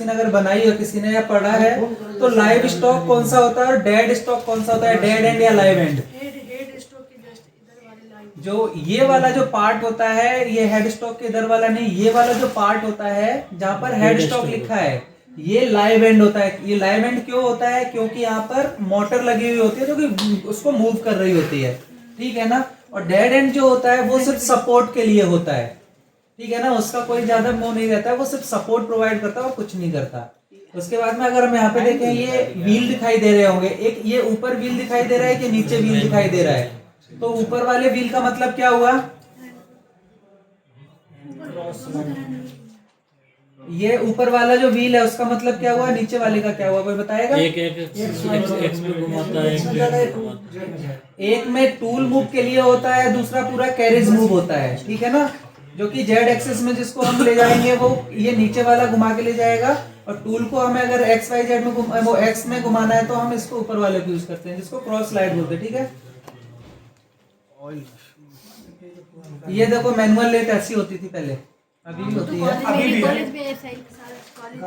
Machine अगर बनाई हो किसी ने या पढ़ा है तो लाइव स्टॉक कौन सा होता है और डेड स्टॉक कौन सा होता है, डेड एंड या लाइव एंड। हेड स्टॉक के जस्ट इधर वाले लाइन जो ये वाला जो पार्ट होता है ये हेड स्टॉक के इधर वाला नहीं, ये वाला जो पार्ट होता है जहां पर हेड स्टॉक लिखा है ये लाइव एंड होता है। ये लाइव एंड क्यों होता है, क्योंकि यहाँ पर मोटर लगी हुई होती है जो कि उसको मूव कर रही होती है, ठीक है ना। और डेड एंड जो होता है वो सिर्फ सपोर्ट के लिए होता है, ठीक है ना, उसका कोई ज्यादा वो नहीं रहता है, वो सिर्फ सपोर्ट प्रोवाइड करता है और कुछ नहीं करता। उसके बाद में अगर हम यहाँ पे देखें ये व्हील दिखाई दे रहे होंगे, एक ये ऊपर व्हील दिखाई दे रहा है कि नीचे व्हील दिखाई दे रहा है, तो ऊपर वाले व्हील का मतलब क्या हुआ, ये ऊपर वाला जो व्हील है उसका मतलब क्या हुआ, नीचे वाले का क्या हुआ, कोई बताएगा। एक एक्स में घुमाता है, एक में टूल मूव के लिए होता है, दूसरा पूरा कैरेज मूव होता है, ठीक है ना, जो कि जेड एक्सिस में जिसको हम ले जाएंगे वो ये नीचे वाला घुमा के ले जाएगा, और टूल को हमें अगर एक्स वाई जेड में वो एक्स में घुमाना है तो हम इसको ऊपर वाले को यूज करते हैं जिसको क्रॉस स्लाइड बोलते हैं, ठीक है। ये देखो मैनुअल लेट ऐसी होती थी पहले, अभी भी होती है, अभी भी कॉलेज में ऐसा ही सारा कॉलेज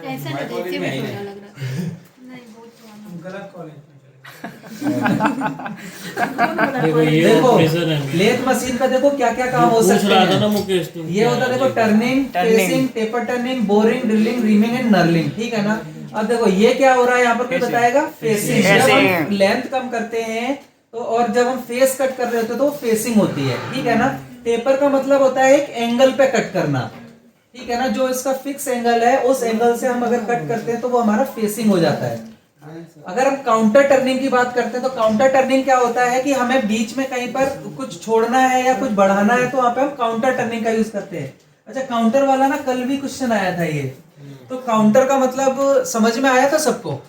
ऐसा नहीं देखते में छोटा लग रहा नहीं बहुत पुराना गलत कॉलेज में देखो लेथ मशीन का देखो क्या क्या काम हो सकते हैं। ये होता है देखो turning, facing, taper turning, boring, drilling, reaming and knurling, ठीक है ना। अब देखो ये क्या हो रहा है यहाँ पर कोई बताएगा, फेसिंग। जब हम लेंथ कम करते हैं तो और जब हम फेस कट कर रहे होते हैं तो फेसिंग होती है, ठीक है ना। टेपर का मतलब होता है एक एंगल पे कट करना, ठीक है ना, जो इसका फिक्स एंगल है उस एंगल से हम अगर कट करते हैं तो वो हमारा फेसिंग हो जाता है। अगर हम काउंटर टर्निंग की बात करते हैं तो काउंटर टर्निंग क्या होता है कि हमें बीच में कहीं पर कुछ छोड़ना है या कुछ बढ़ाना है तो वहां पे हम काउंटर टर्निंग का यूज करते हैं। अच्छा काउंटर वाला ना कल भी क्वेश्चन आया था ये, तो काउंटर का मतलब समझ में आया था सबको,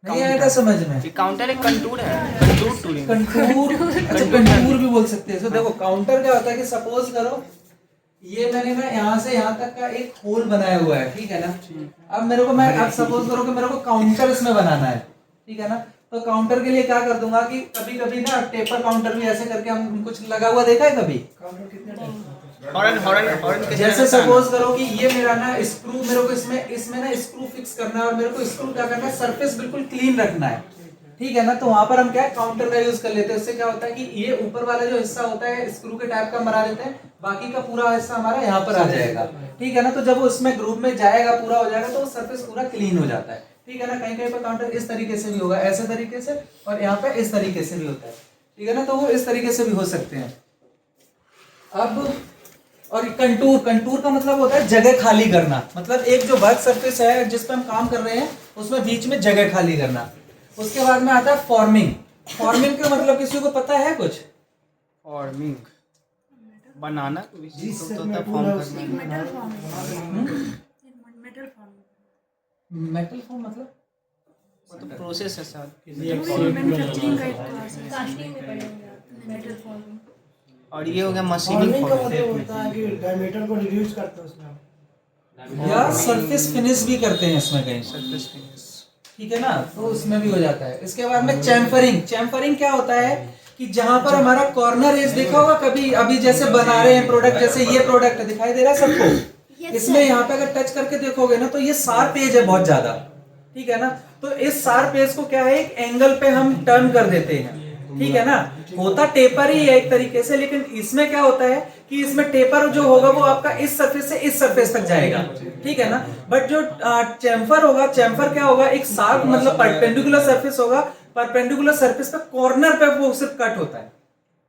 नहीं आया था समझ में। काउंटर एक कंटूर है, कंटूर टूलिंग, कंटूर, अच्छा कंटूर भी बोल सकते हैं। तो देखो काउंटर क्या होता है कि सपोज करो ये मैंने ना यहाँ से यहाँ तक का एक होल बनाया हुआ है, ठीक है ना। अब मेरे को मैं अब सपोज करो कि मेरे को काउंटर इसमें बनाना है, ठीक है ना, तो काउंटर के लिए क्या कर दूंगा कि कभी कभी ना टेपर काउंटर भी ऐसे करके हम कुछ लगा हुआ देखा है कभी, हॉर्न जैसे सपोज करो कि ये मेरा ना स्क्रू, मेरे को इसमें ना स्क्रू फिक्स करना है और मेरे को स्क्रू क्या करना है, सरफेस बिल्कुल क्लीन रखना है, ठीक है ना। तो वहां पर हम क्या है काउंटर का यूज कर लेते हैं। उससे क्या होता है कि ये ऊपर वाला जो हिस्सा होता है स्क्रू के टाइप का बना लेते हैं, बाकी का पूरा हिस्सा हमारा यहाँ पर आ जाएगा, ठीक है ना। तो जब वो उसमें ग्रुप में जाएगा पूरा हो जाएगा तो वो सरफेस पूरा क्लीन हो जाता है, ठीक है ना। कहीं कहीं पर काउंटर इस तरीके से भी होगा, ऐसे तरीके से, और यहाँ पे इस तरीके से भी होता है, ठीक है ना। तो वो इस तरीके से भी हो सकते हैं। अब और कंटूर, कंटूर का मतलब होता है जगह खाली करना, मतलब एक जो वर्क सरफेस है जिस पे हम काम कर रहे हैं उसमें बीच में जगह खाली करना। उसके बाद में आता है फॉर्मिंग। फॉर्मिंग का मतलब किसी को पता है कुछ, फॉर्मिंग बनाना होता है, फॉर्म करना, मेटल फॉर्म मेटल फॉर्म मतलब मतलब प्रोसेस है सर, मैन्युफैक्चरिंग का एक क्लास है, कास्टिंग में पढ़ेंगे मेटल फॉर्म। और ये हो गया मशीनिंग का मतलब होता है कि डायमीटर को रिड्यूस करते हैं उसमें, या सरफेस फिनिश भी करते हैं इसमें कहीं, सरफेस फिनिश, ठीक है ना, तो उसमें भी हो जाता है। इसके बाद में चैम्फरिंग। चैम्फरिंग क्या होता है कि जहां पर हमारा कॉर्नर एज देखा होगा कभी, अभी जैसे बना रहे हैं प्रोडक्ट, जैसे ये प्रोडक्ट दिखाई दे रहा है सबको, इसमें यहाँ पे अगर टच करके देखोगे ना तो ये शार्प एज है बहुत ज्यादा, ठीक है ना। तो इस शार्प एज को क्या है एक एंगल पे हम टर्न कर देते हैं, ठीक है ना। होता टेपर ही है एक तरीके से, लेकिन इसमें क्या होता है कि इसमें टेपर जो होगा वो आपका इस सरफेस से इस सरफेस तक जाएगा, ठीक है ना। बट जो चैम्फर होगा, चैम्फर क्या होगा एक शार्प मतलब परपेंडिकुलर सरफेस होगा, परपेंडिकुलर सरफेस पे कॉर्नर पे वो सिर्फ कट होता है,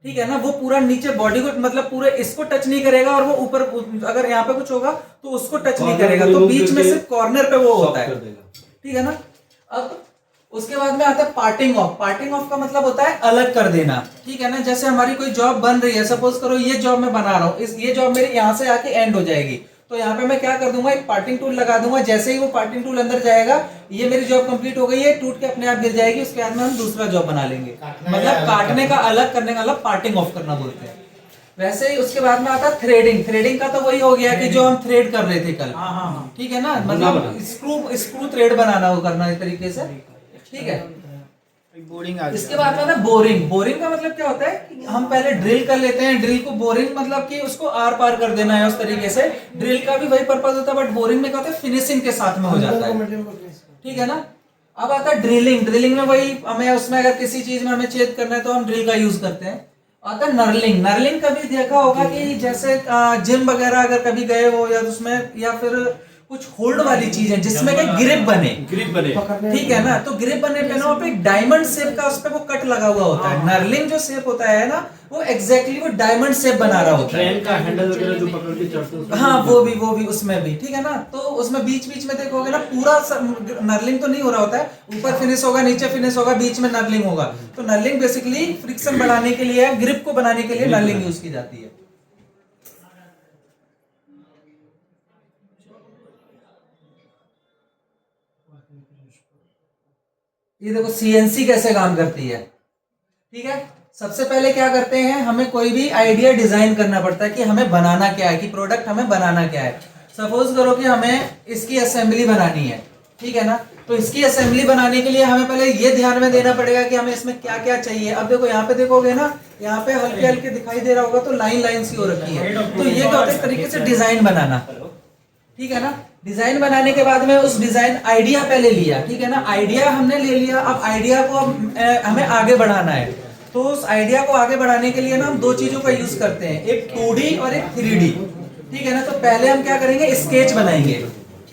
ठीक है ना। वो पूरा नीचे बॉडी को मतलब पूरे इसको टच नहीं करेगा, और वो ऊपर अगर यहाँ पे कुछ होगा तो उसको टच नहीं करेगा, तो बीच में सिर्फ कॉर्नर पे वो होता है, ठीक है ना। अब उसके बाद में आता है पार्टिंग ऑफ। पार्टिंग ऑफ का मतलब होता है अलग कर देना, ठीक है ना। जैसे हमारी कोई जॉब बन रही है, सपोज करो ये जॉब मैं बना रहा हूँ, ये जॉब मेरी यहाँ से आके एंड हो जाएगी, तो यहाँ पे मैं क्या कर दूंगा एक पार्टिंग टूल लगा दूंगा। जैसे ही वो पार्टिंग टूल अंदर जाएगा ये मेरी जॉब कंप्लीट हो गई है, टूट के अपने आप गिर जाएगी, उसके बाद में हम दूसरा जॉब बना लेंगे। मतलब काटने का अलग करने का मतलब पार्टिंग ऑफ करना बोलते हैं। वैसे ही उसके बाद में आता है थ्रेडिंग। थ्रेडिंग का तो वही हो गया कि जो हम थ्रेड कर रहे थे कल, ठीक है ना, मतलब स्क्रू थ्रेड बनाना वो करना इस तरीके से, ठीक है। बोरिंग आ इसके गया। बाद आता है बोरिंग। बोरिंग का मतलब क्या होता है कि हम पहले ड्रिल कर लेते हैं। ड्रिल को बोरिंग मतलब कि उसको आर पार कर देना है उस तरीके से। ड्रिल का भी वही पर्पज होता है, बट बोरिंग में क्या होता है फिनिशिंग के साथ में हो जाता है, मटेरियल को प्लेस करते ठीक है ना। अब आता है ड्रिलिंग। ड्रिलिंग में वही हमें उसमें अगर किसी चीज में हमें छेद करना है तो हम ड्रिल का यूज करते हैं। आता है नर्लिंग। नर्लिंग कभी देखा होगा कि जैसे जिम वगैरह अगर कभी गए हो या उसमें, या फिर कुछ होल्ड वाली चीज है जिसमें कि ग्रिप बने, पकड़ने ठीक है ना। तो ग्रिप बनने पे ना वहाँ पे एक डायमंड शेप का उस पे वो कट लगा हुआ होता है। नर्लिंग जो शेप होता है ना, वो एग्जैक्टली वो डायमंड शेप बना रहा होता है। ट्रेन का हैंडल वगैरह जो पकड़ के चढ़ते हैं उसमें हाँ वो भी उसमें भी, ठीक है ना। तो उसमें बीच बीच में देखोगे ना पूरा नर्लिंग तो नहीं हो रहा होता है, ऊपर फिनिश होगा, नीचे फिनिश होगा, बीच में नर्लिंग होगा। तो नर्लिंग बेसिकली फ्रिक्शन बढ़ाने के लिए, ग्रिप को बनाने के लिए नर्लिंग यूज की जाती है। ये देखो सीएनसी कैसे काम करती है, ठीक है। सबसे पहले क्या करते हैं, हमें कोई भी आइडिया डिजाइन करना पड़ता है कि हमें बनाना क्या है, कि प्रोडक्ट हमें बनाना क्या है। सपोज करो कि हमें इसकी असेंबली बनानी है, ठीक है ना। तो इसकी असेंबली बनाने के लिए हमें पहले ये ध्यान में देना पड़ेगा कि हमें इसमें क्या क्या चाहिए। अब देखो यहाँ पे देखोगे ना, यहाँ पे हल्के हल्के दिखाई दे रहा होगा तो लाइन लाइन सी हो रखी है। तो ये क्या होता है, एक तरीके से डिजाइन बनाना, ठीक है ना। डिजाइन बनाने के बाद में उस डिजाइन आइडिया पहले लिया, ठीक है ना। आइडिया हमने ले लिया, अब आइडिया को हमें आगे बढ़ाना है। तो उस आइडिया को आगे बढ़ाने के लिए ना हम दो चीजों का यूज करते हैं, एक 2D और एक 3D, ठीक है ना। तो पहले हम क्या करेंगे, स्केच बनाएंगे,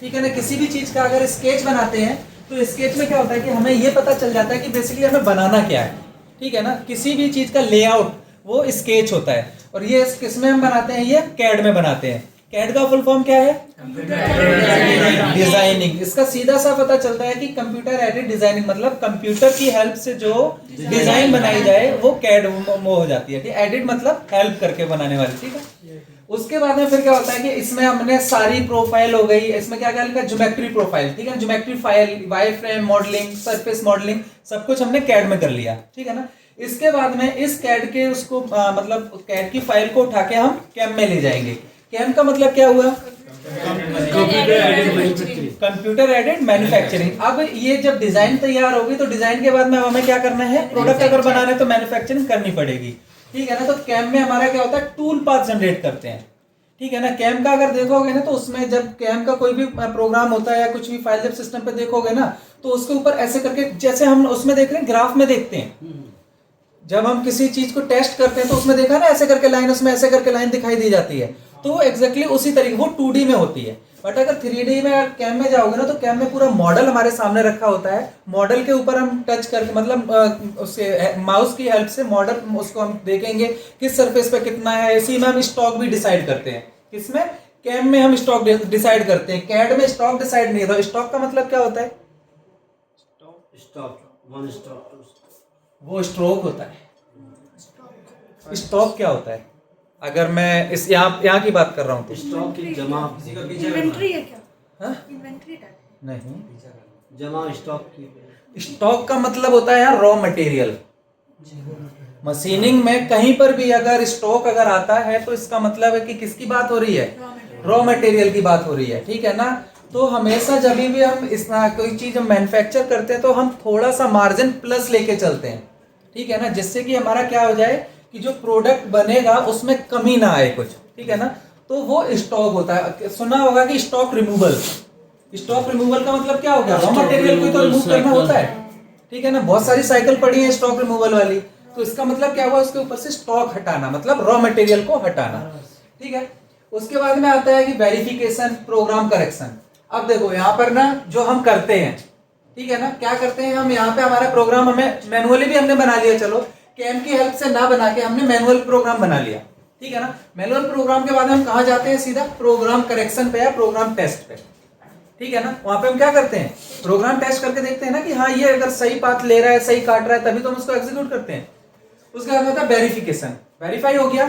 ठीक है ना। किसी भी चीज का अगर स्केच बनाते हैं तो स्केच में क्या होता है कि हमें ये पता चल जाता है कि बेसिकली हमें बनाना क्या है, ठीक है ना। किसी भी चीज का लेआउट वो स्केच होता है। और ये किसमें हम बनाते हैं, ये कैड में बनाते हैं। कैड का फुल फॉर्म क्या है, डिजाइनिंग। इसका सीधा सा पता चलता है कि कंप्यूटर एडेड डिजाइनिंग, मतलब कंप्यूटर की हेल्प से जो डिजाइन बनाई जाए वो कैड वो हो जाती है। एडिट मतलब हेल्प करके बनाने वाली, ठीक है। उसके बाद में फिर क्या होता है कि इसमें हमने सारी प्रोफाइल हो गई, इसमें क्या क्या लिखा, ज्योमेट्री प्रोफाइल, ठीक है। Geometry file, wire frame modelling, surface modelling, सब कुछ हमने कैड में कर लिया, ठीक है ना। इसके बाद में इस कैड के उसको मतलब कैड की फाइल को उठा के हम कैम में ले जाएंगे। कैम का मतलब क्या हुआ, कंप्यूटर एडेड मैन्युफैक्चरिंग। अब ये जब डिजाइन तैयार होगी तो डिजाइन के बाद में हमें क्या करना है, प्रोडक्ट अगर बनाना है तो मैन्युफैक्चरिंग करनी पड़ेगी, ठीक है ना। तो कैम में हमारा क्या होता है, टूल पाथ जनरेट करते हैं, ठीक है ना। कैम का अगर देखोगे ना तो उसमें जब कैम का कोई भी प्रोग्राम होता है या कुछ भी फाइल जब सिस्टम पे देखोगे ना तो उसके ऊपर ऐसे करके, जैसे हम उसमें देख रहे हैं ग्राफ में देखते हैं, जब हम किसी चीज को टेस्ट करते हैं तो उसमें देखा ना ऐसे करके लाइन, उसमें ऐसे करके लाइन दिखाई दी जाती है। तो एग्जैक्टली उसी तरीके वो 2D में होती है। बट अगर 3D में अगर कैम में जाओगे ना तो कैम में पूरा मॉडल हमारे सामने रखा होता है। मॉडल के ऊपर हम टच करके, मतलब उसके माउस की हेल्प से मॉडल उसको हम देखेंगे किस सरफेस पे कितना है। इसी में हम स्टॉक भी डिसाइड करते हैं। किसमें, कैम में हम स्टॉक डिसाइड करते हैं। कैड में स्टॉक डिसाइड नहीं होता। स्टॉक का मतलब क्या होता है, वो स्ट्रोक होता है। स्टॉक क्या होता है, अगर मैं इस यहाँ की बात कर रहा हूँ तो स्टॉक की जमा, इन्वेंट्री है क्या, हाँ? इन्वेंट्री टाइप नहीं, जमा स्टॉक की। स्टॉक का मतलब होता है यार रॉ मटेरियल। मशीनिंग में कहीं पर भी अगर स्टॉक अगर आता है तो इसका मतलब है कि किसकी बात हो रही है, रॉ मटेरियल की बात हो रही है, ठीक है ना। तो हमेशा जब भी हम इस कोई चीज हम मैन्युफैक्चर करते हैं तो हम थोड़ा सा मार्जिन प्लस लेके चलते हैं, ठीक है ना, जिससे कि हमारा क्या हो जाए कि जो प्रोडक्ट बनेगा उसमें कमी ना आए कुछ, ठीक है ना। तो वो स्टॉक होता है। सुना होगा कि स्टॉक रिमूवल। स्टॉक रिमूवल का मतलब क्या हो गया, रॉ मटेरियल को तो रिमूव करना होता है, ठीक है ना। बहुत सारी साइकिल पड़ी है स्टॉक रिमूवल वाली। तो इसका मतलब क्या हुआ, उसके ऊपर से स्टॉक हटाना, मतलब रॉ मटेरियल को हटाना, ठीक है। उसके बाद में आता है कि वेरिफिकेशन, प्रोग्राम करेक्शन। अब देखो यहाँ पर ना जो हम करते हैं, ठीक है ना, क्या करते हैं हम, यहाँ पे हमारा प्रोग्राम हमें मैनुअली भी हमने बना लिया, चलो कैम की हेल्प से ना बना के हमने मैनुअल प्रोग्राम बना लिया, ठीक है ना। मैनुअल प्रोग्राम के बाद हम कहाँ जाते हैं, सीधा प्रोग्राम करेक्शन पे या प्रोग्राम टेस्ट पे, ठीक है ना। वहां पे हम क्या करते हैं, प्रोग्राम टेस्ट करके देखते हैं ना कि हाँ ये अगर सही पाथ ले रहा है, सही काट रहा है, तभी तो हम उसको एग्जीक्यूट करते हैं। उसके बाद होता है वेरिफिकेशन। वेरीफाई हो गया,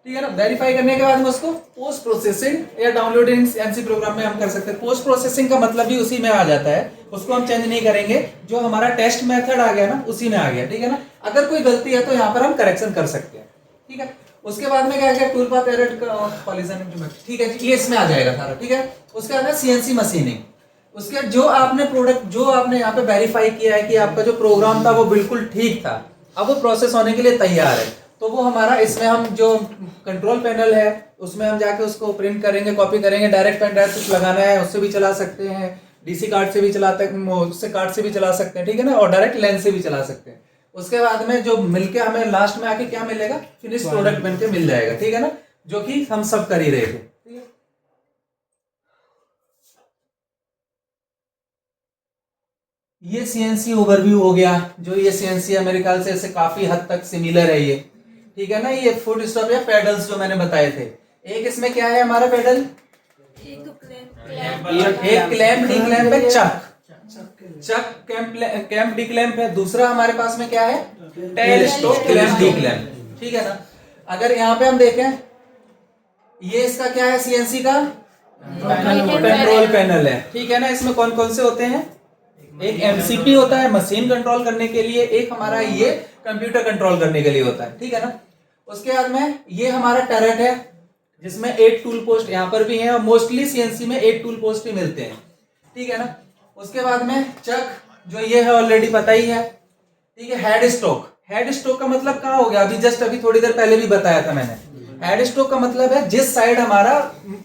ठीक है ना। वेरीफाई करने के बाद में उसको पोस्ट प्रोसेसिंग या डाउनलोडिंग एनसी प्रोग्राम में हम कर सकते हैं। पोस्ट प्रोसेसिंग का मतलब भी उसी में आ जाता है, उसको हम चेंज नहीं करेंगे। जो हमारा टेस्ट मेथड आ गया ना उसी में आ गया, ठीक है ना। अगर कोई गलती है तो यहाँ पर हम करेक्शन कर सकते हैं, ठीक है। उसके बाद में क्या है, टूल पाथ एरर कॉलिजन, ठीक है, ये इसमें आ जाएगा सारा, ठीक है। उसके बाद है सीएनसी मशीनिंग। उसके बाद जो आपने प्रोडक्ट जो आपने यहाँ पे वेरीफाई किया है कि आपका जो प्रोग्राम था वो बिल्कुल ठीक था, अब वो प्रोसेस होने के लिए तैयार है, तो वो हमारा इसमें हम जो कंट्रोल पैनल है उसमें हम जाके उसको प्रिंट करेंगे, कॉपी करेंगे, डायरेक्ट पेन ड्राइव से लगाना है उससे भी चला सकते हैं, डीसी कार्ड से भी चलाते हैं, उससे कार्ड से भी चला सकते हैं, ठीक है ना, और डायरेक्ट लेंस से भी चला सकते हैं। उसके बाद में जो मिलके हमें लास्ट में आके क्या मिलेगा, फिनिश प्रोडक्ट बनके मिल जाएगा, ठीक है ना, जो कि हम सब कर ही रहे थे। ये सीएनसी ओवरव्यू हो गया, जो ये सीएनसी है मेरे ख्याल से इससे काफी हद तक सिमिलर है ये, ठीक है ना। ये फुट स्टॉप या पेडल्स जो मैंने बताए थे, एक इसमें क्या है हमारा पेडल, एक तो एक क्लैंप डी क्लैंप है, चक कैंप डी क्लैंप है, दूसरा हमारे पास में क्या है, tell stock clamp D clamp, ठीक है ना। अगर यहाँ पे हम देखें, ये इसका क्या है, सीएनसी का कंट्रोल पैनल है, ठीक है ना। इसमें कौन कौन से होते हैं, एक एमसीपी होता है मशीन कंट्रोल करने के लिए, एक हमारा ये कंप्यूटर कंट्रोल करने के लिए होता है, ठीक है ना। उसके बाद में ये हमारा टरेट है जिसमें 8 टूल पोस्ट यहाँ पर भी है, और मोस्टली सीएनसी में 8 टूल पोस्ट ही मिलते हैं, ठीक है ना। उसके बाद में चक, जो ये है ऑलरेडी पता ही है, ठीक है। हेड स्टॉक का मतलब कहाँ हो गया, अभी जस्ट अभी थोड़ी देर पहले भी बताया था मैंने। हेड स्टॉक का मतलब है जिस साइड हमारा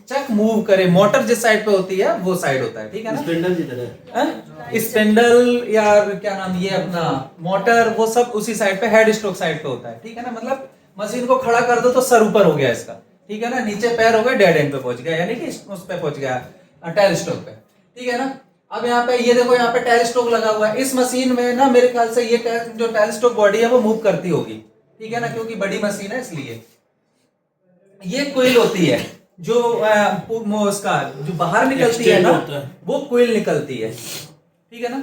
चक मूव करे, मोटर जिस साइड पे होती है वो साइड होता है, ठीक है ना। स्पिंडल की तरह, स्पिंडल या क्या नाम, ये अपना मोटर, वो सब उसी साइड पे हेड स्ट्रोक साइड पे होता है, ठीक है ना। मतलब मशीन को खड़ा कर दो तो सर ऊपर हो गया इसका, ठीक है ना, नीचे पैर हो गए, डेड एंड पे पहुंच गया, यानी कि उस पे पहुंच गया टेल स्ट्रोक पे, ठीक है ना। अब यहाँ पे ये देखो, यहाँ पे टेल स्ट्रोक लगा हुआ है, इस मशीन में ना मेरे ख्याल से ये जो टेल स्ट्रोक बॉडी है वो मूव करती होगी, ठीक है ना, क्योंकि बड़ी मशीन है इसलिए। ये कोइल होती है जो उसका जो बाहर निकलती है ना, वो कोइल निकलती है, ठीक है ना।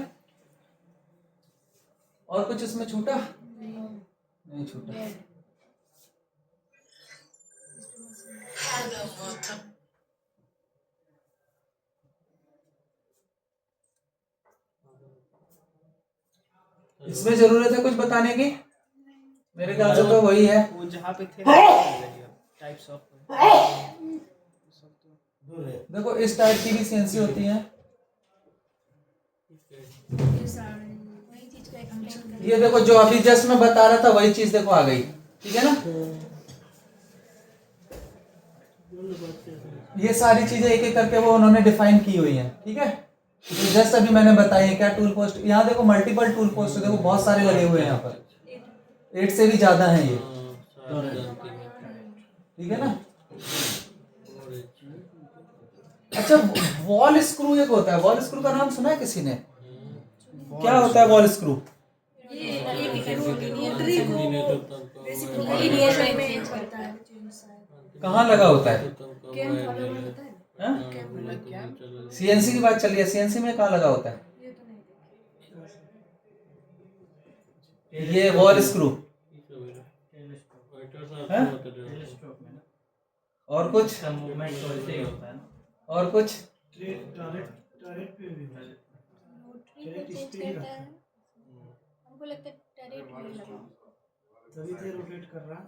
और कुछ इसमें छूटा नहीं छूटा। इसमें जरूरत है कुछ बताने की, मेरे ख्याल से तो वही है, वो जहाँ पे थे टाइप्स ऑफ, देखो इस टाइप की भी सीएनसी होती है, वही चीज का एक्सप्लेन कर। ये देखो जो अभी जस्ट मैं बता रहा था वही चीज देखो आ गई, ठीक है ना। ये सारी चीजें एक एक करके वो उन्होंने डिफाइन की हुई हैं, ठीक है। तो जस्ट अभी मैंने बताई है क्या टूल पोस्ट, यहाँ देखो मल्टीपल टूल पोस्ट देखो बहुत सारे लगे हुए हैं यहाँ पर, 8 से भी ज्यादा हैं ये, ठीक है ना। अच्छा, वॉल स्क्रू एक होता है, वॉल स्क्रू का नाम सुना है किसी ने, क्या होता है वॉल स्क्रू, कहाँ लगा होता है, सीएनसी की बात चल रही है, सीएनसी में कहाँ लगा होता है ये वॉल स्क्रू, और कुछ, और कुछ, हमको लगता है टरेट में लगा, तभी तो रोटेट कर रहा,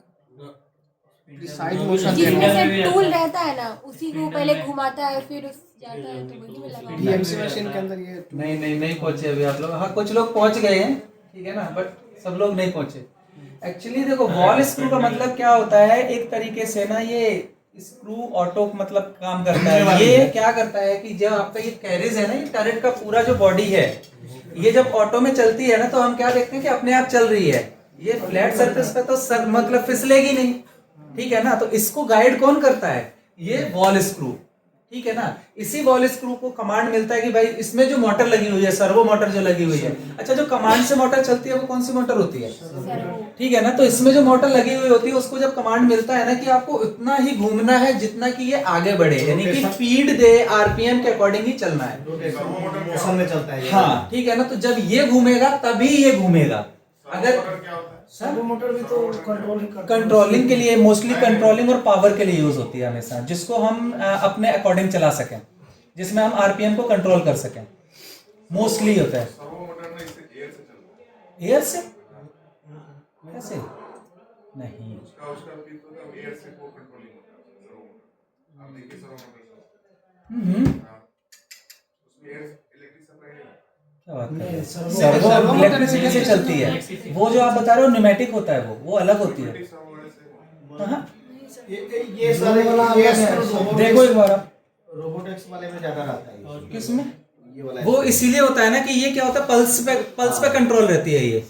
साइड मोशन जिसमें से टूल रहता है ना उसी को पहले घुमाता है फिर उस जाता है, तो वही में लगा। डीएमसी मशीन के अंदर ये नहीं पहुंचे अभी आप लोग, हाँ कुछ लोग पहुंच गए हैं, ठीक है ना, बट सब लोग नहीं पहुंचे। एक्चुअली देखो वॉल स्क्रू का मतलब क्या होता है, एक तरीके से ना ये स्क्रू ऑटो मतलब काम करता है। ये क्या करता है कि जब आपका ये कैरिज है ना, ये टरेट का पूरा जो बॉडी है, ये जब ऑटो में चलती है ना तो हम क्या देखते हैं कि अपने आप चल रही है, ये फ्लैट सरफेस पे तो सर मतलब फिसलेगी नहीं, ठीक है ना। तो इसको गाइड कौन करता है, ये वॉल स्क्रू, ठीक है ना। इसी वॉल स्क्रू को कमांड मिलता है कि भाई इसमें जो मोटर लगी हुई है, सर्वो मोटर जो लगी हुई है, अच्छा जो कमांड से मोटर चलती है वो कौन सी मोटर होती है, ठीक है ना। तो इसमें जो मोटर लगी हुई होती है उसको जब कमांड मिलता है ना कि आपको इतना ही घूमना है जितना कि ये आगे बढ़े, यानी कि स्पीड दे, आरपीएम के अकॉर्डिंग ही चलना है, मोशन में चलता है, हाँ ठीक है ना। तो जब ये घूमेगा तभी ये घूमेगा। अगर सर्वो मोटर भी तो कंट्रोल ही करता है, कंट्रोलिंग के लिए, मोस्टली कंट्रोलिंग और पावर के लिए यूज होती है हमेशा, जिसको हम अपने अकॉर्डिंग चला सकें, जिसमें हम आरपीएम को कंट्रोल कर सकें, मोस्टली होता है। एयर से कैसे नहीं, क्या बात कर रहे हैं? सर्वो सर्वो इलेक्ट्रिसिटी से चलती है। वो जो आप बता रहे हो न्यूमेटिक होता है, वो अलग होती है। हाँ, ये सारे देखो एक बार आप रोबोटिक्स वाले में ज्यादा रहता है ये। किसमें ये वाला वो इसीलिए होता है ना कि ये क्या होता है, पल्स पे कंट्रोल रहती है ये,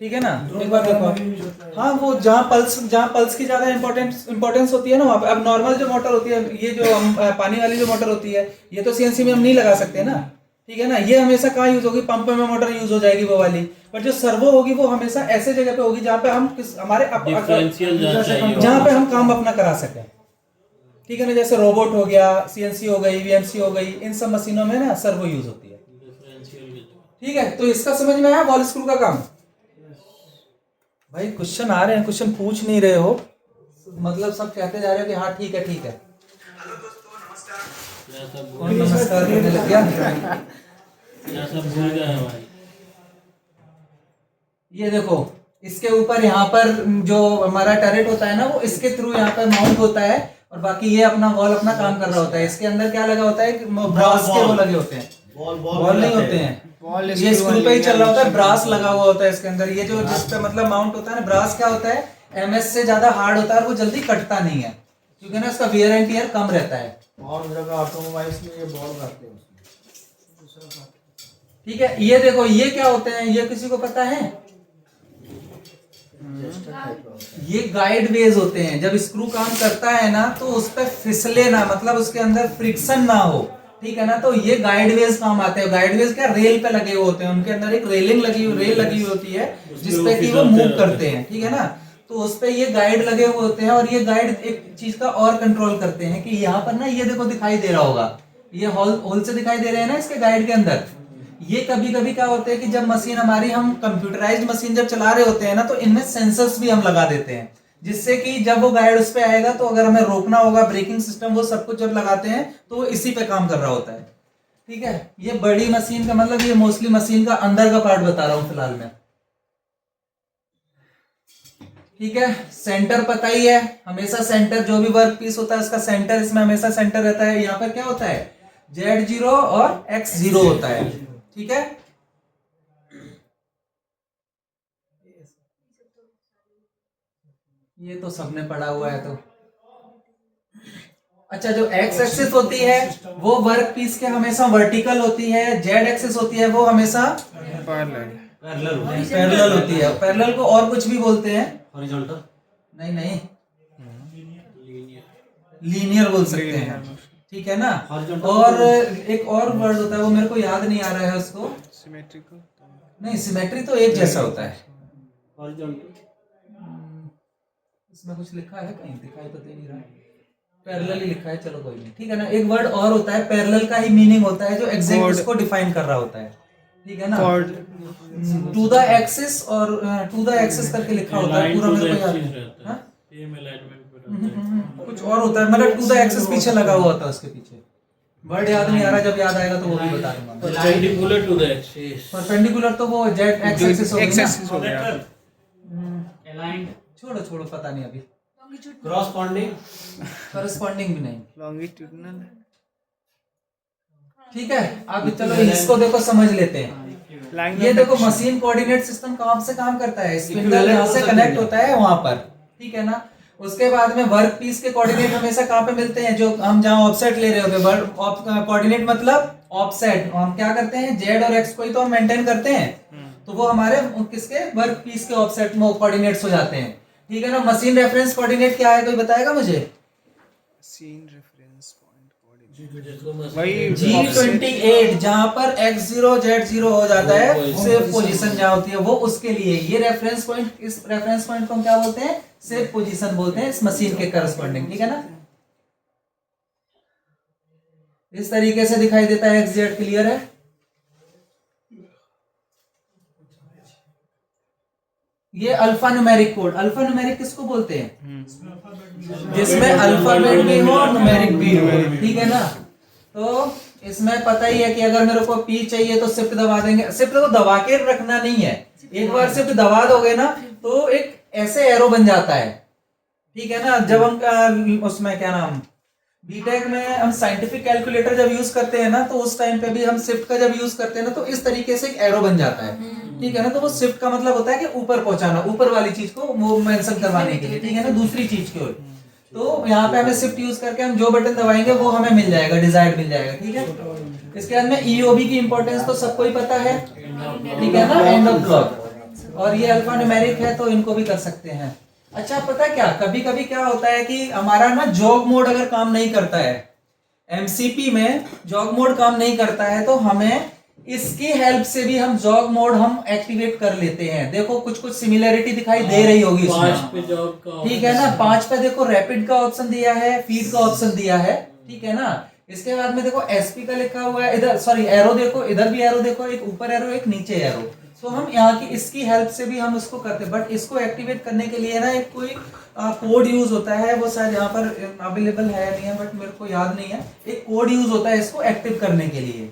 ठीक है ना। एक बार देखो आप। हाँ, वो जहाँ पल्स की ज्यादा इंपॉर्टेंस होती है ना वहाँ पे। अब नॉर्मल जो मोटर होती है, ये जो पानी वाली जो मोटर होती है, ये तो सीएनसी में हम नहीं लगा सकते ना, ठीक है ना। ये हमेशा कहाँ यूज होगी, पंप में मोटर यूज हो जाएगी वो वाली। पर जो सर्वो होगी वो हमेशा ऐसे जगह पे होगी जहाँ पे हम जहाँ पे हम काम अपना करा सकें, ठीक है ना। जैसे रोबोट हो गया, सीएनसी हो गई, वीएमसी हो गई, इन सब मशीनों में ना सर्वो यूज होती है, ठीक है। तो इसका समझ में आया बॉल स्क्रू का काम। भाई क्वेश्चन आ रहे हैं, क्वेश्चन पूछ नहीं रहे हो, मतलब सब कहते जा रहे हो कि हाँ ठीक है ठीक है। कौन नमस्कार करने लग गया? ये देखो, इसके ऊपर यहाँ पर जो हमारा टर्रेट होता है ना, वो इसके थ्रू यहाँ पर माउंट होता है, और बाकी ये अपना वॉल अपना काम कर रहा होता है। इसके अंदर क्या लगा होता है, ब्रास के वो लगे होते हैं, बॉल नहीं होते हैं, ये स्क्रू पे ही चल रहा होता है, ब्रास लगा हुआ होता है इसके अंदर। ये जो जिस पे मतलब माउंट होता है ना, ब्रास क्या होता है, एमएस से ज्यादा हार्ड होता है और वो जल्दी कटता नहीं है, क्योंकि ना इसका वियर एंड टियर कम रहता है। और जगह ऑटोमोबाइल्स में ये बॉल रखते हैं उसमें। ठीक है, ये देखो ये क्या होते हैं, ये किसी को पता है? ये गाइड वेज होते हैं। जब स्क्रू काम करता है ना तो उस पर फिसले ना, मतलब उसके अंदर फ्रिक्शन ना हो, ठीक है ना। तो ये गाइड वेज काम आते हैं। गाइड वेज क्या, रेल पे लगे हुए होते हैं, उनके अंदर एक रेल लगी हुई होती है जिसपे कि वो मूव करते हैं, ठीक है ना। तो उस पे ये गाइड लगे हुए होते हैं, और ये गाइड एक चीज का और कंट्रोल करते हैं कि यहाँ पर ना, ये देखो दिखाई दे रहा होगा, ये होल से दिखाई दे रहे हैं ना इसके गाइड के अंदर। ये कभी कभी क्या होता है कि जब मशीन हमारी, हम कंप्यूटराइज्ड मशीन जब चला रहे होते हैं ना, तो इनमें सेंसर्स भी हम लगा देते हैं, जिससे कि जब वो गाइड उस पे आएगा तो अगर हमें रोकना होगा, ब्रेकिंग सिस्टम, वो सब कुछ जब लगाते हैं तो वो इसी पे काम कर रहा होता है, ठीक है। ये बड़ी मशीन का मतलब, ये मोस्टली मशीन का अंदर का पार्ट बता रहा हूं फिलहाल में, ठीक है। सेंटर पता ही है, हमेशा सेंटर जो भी वर्क पीस होता है उसका सेंटर इसमें हमेशा सेंटर रहता है। यहाँ पर क्या होता है, Z0 और X0 होता है, ठीक है। ये तो सबने पढ़ा हुआ है। तो अच्छा, जो X एक्सिस होती है वो वर्क पीस के हमेशा वर्टिकल होती है, Z एक्सिस होती है वो हमेशा पैरेलल होती है। पैरेलल को और कुछ भी बोलते हैं, हॉरिजॉन्टल नहीं लीनियर बोल सकते हैं, ठीक है ना। और एक और वर्ड होता है, वो मेरे को याद नहीं आ रहा है उसको, सिमेट्रिकल नहीं, सिमेट्री तो एक जैसा होता है। हॉरिजॉन्टल इसमें कुछ लिखा है, कहीं दिखाई तो दे नहीं रहा, पैरेलल ही लिखा है, चलो कोई नहीं, ठीक है ना। एक वर्ड और होता है, पैरेलल का ही मीनिंग होता है, जो एग्जैक्ट उसको डिफाइन कर रहा होता है, ठीक है ना। टू द एक्सिस, और टू द एक्सिस करके लिखा होता है पूरा, मेरे को याद है। कुछ और होता है, मतलब टू द एक्सिस पीछे लगा हुआ होता है, उसके पीछे वर्ड याद नहीं आ रहा, जब याद आएगा तो वो भी बता दूंगा। Perpendicular to the axis, perpendicular तो वो जेड एक्स एक्सिस हो गया, अलाइंड, छोड़ो पता नहीं अभी। करस्पॉन्डिंग भी नहीं, लॉन्गिट्यूडनल, ठीक है। अब चलो इसको देखो, समझ लेते हैं। ये देखो, मशीन कोऑर्डिनेट सिस्टम कहाँ से काम करता है, स्पिंडल यहाँ से कनेक्ट होता है वहां पर, ठीक है ना। उसके बाद में वर्क पीस के कोऑर्डिनेट हमेशा कहाँ पे मिलते हैं, जो हम जहाँ ऑफसेट ले रहे होते हैं, कोऑर्डिनेट मतलब ऑफसेट, हम क्या करते हैं, जेड और एक्स को ही तो हम मेंटेन करते हैं, तो वो हमारे किसके, वर्क पीस के ऑफसेट में कोऑर्डिनेट्स हो जाते हैं, ठीक है ना। मशीन रेफरेंस कोऑर्डिनेट क्या है, कोई बताएगा मुझे? सीन रेफरेंस पॉइंट कोऑर्डिनेट, वही G28, जहां पर X0 Z0 हो जाता है, सेफ पोजीशन जहां होती है वो, उसके लिए ये रेफरेंस पॉइंट, इस रेफरेंस पॉइंट को हम क्या बोलते हैं, सेफ पोजीशन बोलते हैं, इस मशीन के करस्पॉन्डिंग, ठीक है ना। इस तरीके से दिखाई देता है XZ, क्लियर है। ये alpha numeric code, alpha numeric किसको बोलते हैं, जिसमें अल्फाबेट भी हो और न्यूमेरिक भी हो, ठीक है ना। तो इसमें पता ही है कि अगर मेरे को P चाहिए तो शिफ्ट दबा देंगे, शिफ्ट को दबा के रखना नहीं है, एक बार शिफ्ट दबा दोगे ना तो एक ऐसे एरो बन जाता है, ठीक है ना। जब हम उसमें क्या नाम, बीटेक में हम साइंटिफिक कैलकुलेटर जब यूज करते हैं ना, तो उस टाइम पे भी हम शिफ्ट का जब यूज करते हैं ना, तो इस तरीके से एक एरो बन जाता है, ठीक है ना। तो वो शिफ्ट का मतलब होता है कि ऊपर पहुंचाना, ऊपर वाली चीज को वो मेंशन करवाने के लिए, ठीक है ना, दूसरी चीज की ओर। तो यहाँ पे हमें शिफ्ट यूज करके हम जो बटन दबाएंगे वो हमें मिल जाएगा, डिजायर्ड मिल जाएगा, ठीक है। इसके बाद में ईओबी की इंपॉर्टेंस तो सबको ही पता है, ठीक है ना, एंड ऑफ ब्लॉक। और ये अल्फा न्यूमेरिक है तो इनको भी कर सकते हैं। अच्छा, पता है क्या, कभी कभी क्या होता है कि हमारा ना जॉग मोड अगर काम नहीं करता है, एमसीपी में जॉग मोड काम नहीं करता है, तो हमें इसकी हेल्प से भी हम जॉग मोड हम एक्टिवेट कर लेते हैं। देखो कुछ कुछ सिमिलरिटी दिखाई दे रही होगी 5 पे जॉब का, ठीक है ना। 5 पे देखो रैपिड का ऑप्शन दिया है, फीड का ऑप्शन दिया है, ठीक है ना। इसके बाद में देखो एसपी का लिखा हुआ है, इधर सॉरी एरो देखो, इधर भी एरो देखो, एक ऊपर एरो एक नीचे एरो। तो हम यहाँ की इसकी हेल्प से भी हम उसको करते हैं, बट इसको एक्टिवेट करने के लिए ना एक कोई कोड यूज होता है, वो शायद यहाँ पर अवेलेबल है नहीं है, बट मेरे को याद नहीं है। एक कोड यूज होता है इसको एक्टिव करने के लिए,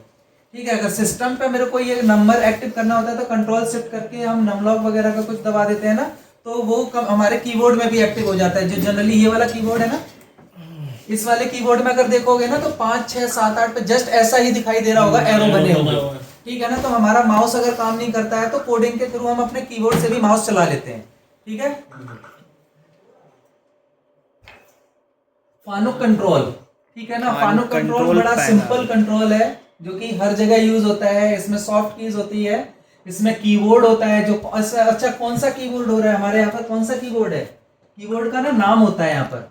ठीक है। अगर सिस्टम पे मेरे को ये नंबर एक्टिव करना होता है तो कंट्रोल शिफ्ट करके हम नमलॉक वगैरह का कुछ दबा देते हैं ना, तो वो हमारे कीबोर्ड में भी एक्टिव हो जाता है। जो जनरली ये वाला कीबोर्ड है ना, इस वाले कीबोर्ड में अगर देखोगे ना, तो 5, 6, 7, 8 पे जस्ट ऐसा ही दिखाई दे रहा होगा, एरो बने होंगे, ठीक है ना। तो हमारा माउस अगर काम नहीं करता है तो कोडिंग के थ्रू हम अपने कीबोर्ड से भी माउस चला लेते हैं, ठीक है। फानुक कंट्रोल, ठीक है ना। फानुक कंट्रोल बड़ा सिंपल कंट्रोल है जो कि हर जगह यूज होता है। इसमें सॉफ्ट कीज होती है, इसमें कीबोर्ड होता है जो अच्छा कौन सा कीबोर्ड हो रहा है हमारे यहाँ पर, कौन सा कीबोर्ड है, कीबोर्ड का ना नाम होता है यहाँ पर,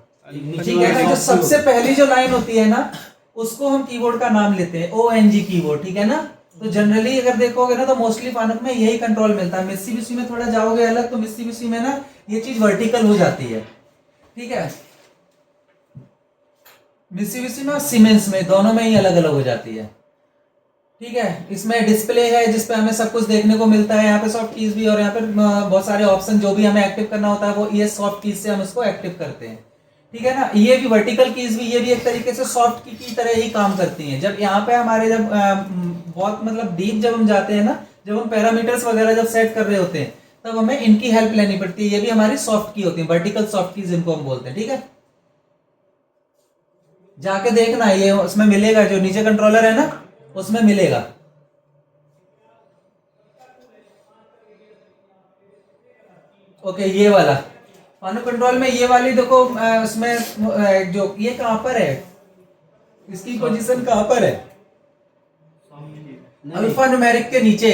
ठीक है ना। जो सबसे पहली जो लाइन होती है ना, उसको हम कीबोर्ड का नाम लेते हैं ONG कीबोर्ड, ठीक है ना। तो जनरली अगर देखोगे ना, तो मोस्टली फानुक में यही कंट्रोल मिलता है। मित्सुबिशी में थोड़ा जाओगे अलग, तो मित्सुबिशी में ना ये चीज वर्टिकल हो जाती है, ठीक है। मित्सुबिशी में और सीमेंस में दोनों में ही अलग अलग हो जाती है, ठीक है। इसमें डिस्प्ले है जिसपे हमें सब कुछ देखने को मिलता है, यहाँ पे सॉफ्ट कीज भी, और यहाँ पे बहुत सारे ऑप्शन जो भी हमें एक्टिव करना होता है वो ये सॉफ्ट कीज से हम उसको एक्टिव करते हैं, ठीक है ना। ये भी वर्टिकल कीज भी, ये भी एक तरीके से सॉफ्ट की तरह ही काम करती हैं। जब यहाँ पे हमारे जब बहुत मतलब डीप जब हम जाते हैं ना, जब हम पैरामीटर्स वगैरह जब सेट कर रहे होते हैं, तब हमें इनकी हेल्प लेनी पड़ती है। ये भी हमारी सॉफ्ट की होती है, वर्टिकल सॉफ्ट कीज इनको हम बोलते हैं, ठीक है। जाके देखना, ये उसमें मिलेगा, जो नीचे कंट्रोलर है ना उसमें मिलेगा। ओके, ये वाला फानुक कंट्रोल में ये वाली देखो, उसमें जो ये कहां पर है, इसकी पोजीशन कहां पर है, अल्फा न्यूमेरिक के नीचे,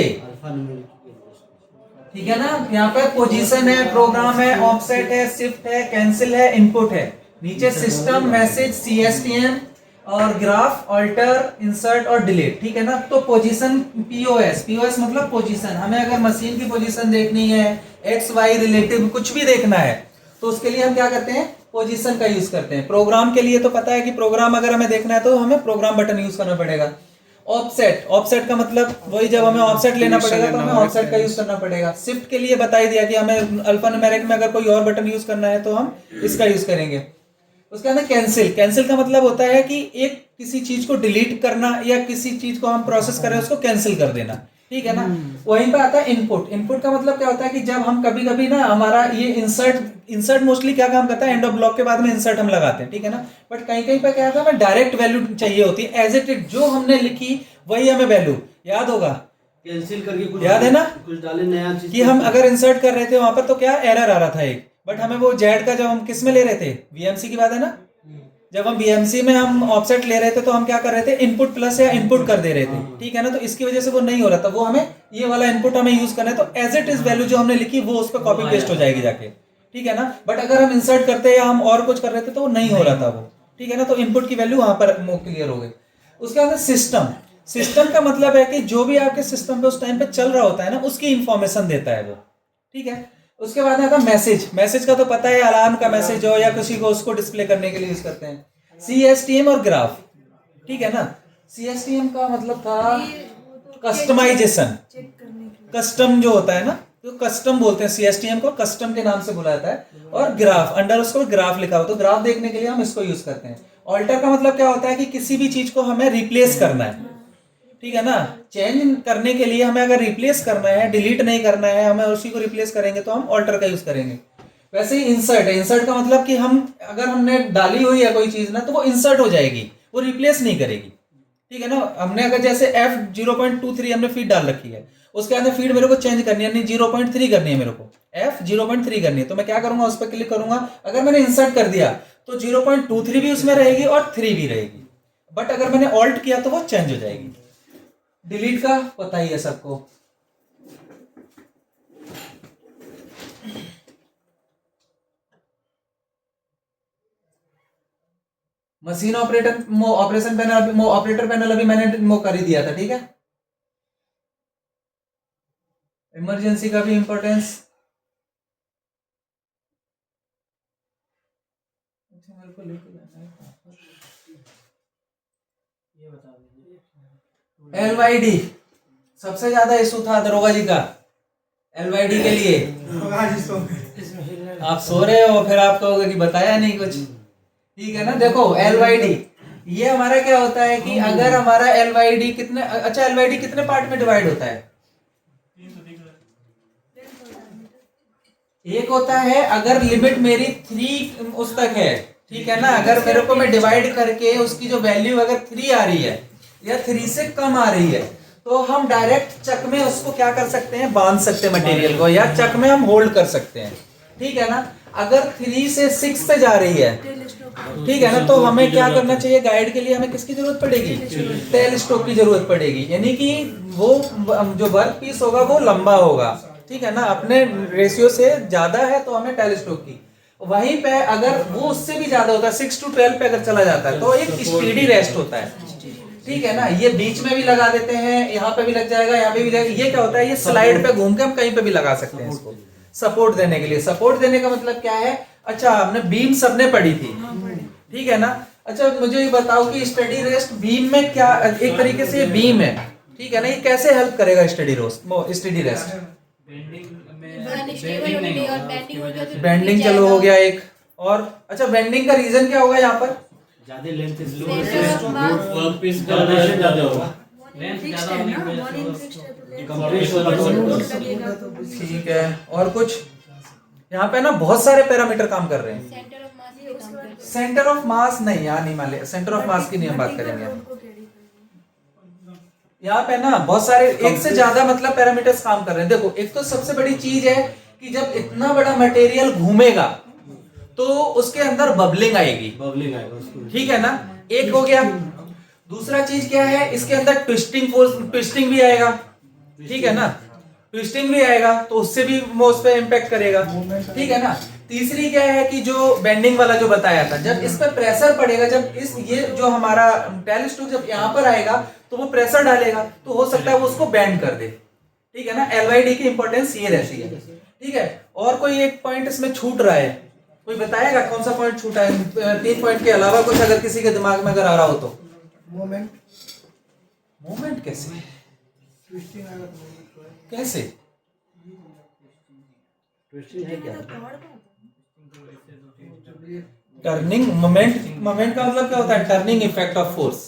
ठीक है ना। यहाँ पे पोजीशन है, प्रोग्राम है, ऑफसेट है, शिफ्ट है, कैंसिल है, इनपुट है। नीचे सिस्टम, मैसेज, CSTM और ग्राफ, ऑल्टर, इंसर्ट और डिलीट, ठीक है ना। तो पोजीशन POS मतलब पोजीशन। हमें अगर मशीन की पोजीशन देखनी है, XY रिलेटिव कुछ भी देखना है, तो उसके लिए हम क्या करते हैं, पोजीशन का यूज करते हैं। प्रोग्राम के लिए तो पता है कि प्रोग्राम अगर हमें देखना है तो हमें प्रोग्राम बटन यूज करना पड़ेगा। ऑफसेट का मतलब वही, जब हमें ऑफसेट लेना पड़ेगा तो हमें ऑफसेट का यूज करना पड़ेगा। शिफ्ट के लिए बता ही दिया कि हमें अल्फा न्यूमेरिक में अगर कोई और बटन यूज करना है तो हम इसका यूज करेंगे। उसके अंदर कैंसिल का मतलब होता है कि एक किसी चीज को डिलीट करना या किसी चीज को हम प्रोसेस कर रहे हैं उसको कैंसिल कर देना, ठीक है ना। वहीं पे आता है इनपुट का मतलब क्या होता है कि जब हम कभी कभी ना हमारा ये इंसर्ट मोस्टली क्या काम करता है, एंड ऑफ ब्लॉक के बाद में इंसर्ट हम लगाते हैं, ठीक है ना। बट कहीं कहीं पे क्या होता है, हमें डायरेक्ट वैल्यू चाहिए होती है, एज इट इज जो हमने लिखी वही हमें वैल्यू याद होगा, कैंसिल करके कुछ याद है ना, कुछ डाले नया चीज कि हम अगर इंसर्ट कर रहे थे वहां पर तो क्या एरर आ रहा था एक, बट हमें वो जेड का जब हम किस में ले रहे थे, VMC की बात है ना। जब हम VMC में हम ऑफसेट ले रहे थे तो हम क्या कर रहे थे, इनपुट प्लस या इनपुट कर दे रहे थे, ठीक है ना। तो इसकी वजह से वो नहीं हो रहा था, वो हमें ये वाला इनपुट हमें यूज करना है, तो एज इट इज वैल्यू जो हमने लिखी वो उस पर कॉपी पेस्ट हो जाएगी जाके, ठीक है ना। बट अगर हम इंसर्ट करते या हम और कुछ कर रहे थे तो वो नहीं हो रहा था वो, ठीक है ना। तो इनपुट की वैल्यू वहां पर क्लियर हो गई। उसके बाद सिस्टम का मतलब है कि जो भी आपके सिस्टम पे उस टाइम पे चल रहा होता है ना, उसकी इंफॉर्मेशन देता है वो, ठीक है। उसके बाद आता है मैसेज का तो पता है, अलार्म का मैसेज हो या किसी को उसको डिस्प्ले करने के लिए यूज करते हैं। CSTM और ग्राफ, ठीक है ना। CSTM का मतलब था कस्टमाइजेशन, कस्टम जो होता है ना, तो कस्टम बोलते हैं CSTM को, कस्टम के नाम से बुलाया जाता है। और ग्राफ, अंडर उसको ग्राफ लिखा हो तो ग्राफ देखने के लिए हम इसको यूज करते हैं। ऑल्टर का मतलब क्या होता है कि किसी भी चीज को हमें रिप्लेस करना है, ठीक है ना। चेंज करने के लिए हमें अगर रिप्लेस करना है, डिलीट नहीं करना है, हमें उसी को रिप्लेस करेंगे तो हम ऑल्टर का यूज करेंगे। वैसे ही इंसर्ट है, इंसर्ट का मतलब कि हम अगर हमने डाली हुई है कोई चीज ना तो वो इंसर्ट हो जाएगी, वो रिप्लेस नहीं करेगी, ठीक है ना। हमने अगर जैसे F0.23 हमने फीड डाल रखी है, उसके अंदर फीड मेरे को चेंज करनी है, यानी 0.3 करनी है मेरे को, F0.3 करनी है, तो मैं क्या करूंगा, उस पर क्लिक करूंगा। अगर मैंने इंसर्ट कर दिया तो 0.23 भी उसमें रहेगी और 3 भी रहेगी, बट अगर मैंने ऑल्ट किया तो वो चेंज हो जाएगी। डिलीट का पता ही है सबको। Machine operation panel, operator panel अभी मैंने कर ही दिया था, ठीक है। इमरजेंसी का भी इंपॉर्टेंस, मेरे को लेके जाना है। ये बता दीजिए। LYD सबसे ज्यादा इशू था दरोगा जी का, LYD के लिए। आप सो रहे हो फिर आप कहोगे कि बताया नहीं कुछ, ठीक है ना। देखो LYD ये हमारा क्या होता है कि अगर हमारा LYD कितने, अच्छा LYD कितने पार्ट में डिवाइड होता है? एक होता है अगर लिमिट मेरी 3 उस तक है, ठीक है ना, अगर मेरे को मैं डिवाइड करके उसकी जो वैल्यू अगर 3 आ रही है या 3 से कम आ रही है, तो हम डायरेक्ट चक में उसको क्या कर सकते हैं, बांध सकते हैं मटेरियल को, या चक में हम होल्ड कर सकते हैं, ठीक है ना। अगर 3 से 6 पे जा रही है, ठीक है ना, तो हमें क्या करना चाहिए, गाइड के लिए हमें किसकी जरूरत पड़ेगी, टेल स्टोक की जरूरत पड़ेगी, यानी कि वो जो वर्क पीस होगा वो लंबा होगा, ठीक है ना, अपने रेशियो से ज्यादा है तो हमें टेल स्टोक की। वहीं पे अगर वो उससे भी ज्यादा होता है, 6 to 12 पे अगर चला जाता है तो एक स्पीडी रेस्ट होता है, ठीक है ना। ये बीच में भी लगा देते हैं, यहाँ पे भी लग जाएगा, यहाँ पे भी जाएगा। ये क्या होता है, ये स्लाइड पे घूम के हम कहीं पे भी लगा सकते हैं इसको, सपोर्ट देने के लिए। सपोर्ट देने का मतलब क्या है, अच्छा हमने बीम सबने पढ़ी थी, ठीक है ना। अच्छा मुझे ये बताओ कि स्टडी रेस्ट बीम में क्या, एक तरीके से ये बीम है, ठीक है ना, ये कैसे हेल्प करेगा स्टडी रेस्ट? बेंडिंग चलो हो गया एक, और अच्छा बेंडिंग का रीजन क्या होगा यहाँ पर? ज्यादा लेंथ वर्क पीस का ज्यादा होगा, लेंथ ज्यादा होने की वजह से ठीक है, और कुछ यहाँ पे ना बहुत सारे पैरामीटर काम कर रहे हैं। सेंटर ऑफ मास भी काम करते हैं। सेंटर ऑफ मास नहीं, यहाँ नहीं मान लिया, सेंटर ऑफ मास की नहीं हम बात करेंगे। यहाँ पे ना बहुत सारे, एक से ज्यादा मतलब पैरामीटर्स काम कर रहे हैं। देखो एक तो सबसे बड़ी चीज है कि जब इतना बड़ा मटेरियल घूमेगा तो उसके अंदर बबलिंग आएगी, ठीक है ना, एक हो गया। दूसरा चीज क्या है, इसके अंदर ट्विस्टिंग भी आएगा, ठीक है ना, ट्विस्टिंग भी आएगा तो उससे भी उस पे इम्पैक्ट करेगा, ठीक है ना। तीसरी क्या है कि जो बेंडिंग वाला जो बताया था, जब इस पे प्रेशर पड़ेगा, जब इस ये जो हमारा टेल स्टोक जब यहाँ पर आएगा तो वो प्रेशर डालेगा तो हो सकता है वो उसको बेंड कर दे, ठीक है ना। LYD की इंपॉर्टेंस ये रहती है, ठीक है। और कोई एक पॉइंट इसमें छूट रहा है, कोई बताएगा कौन सा पॉइंट छूटा है? 3 पॉइंट के अलावा कुछ अगर किसी के दिमाग में अगर आ रहा हो तो। मोमेंट कैसे, कैसे ट्विस्टिंग है क्या? टर्निंग मोमेंट का मतलब क्या होता है, टर्निंग इफेक्ट ऑफ फोर्स।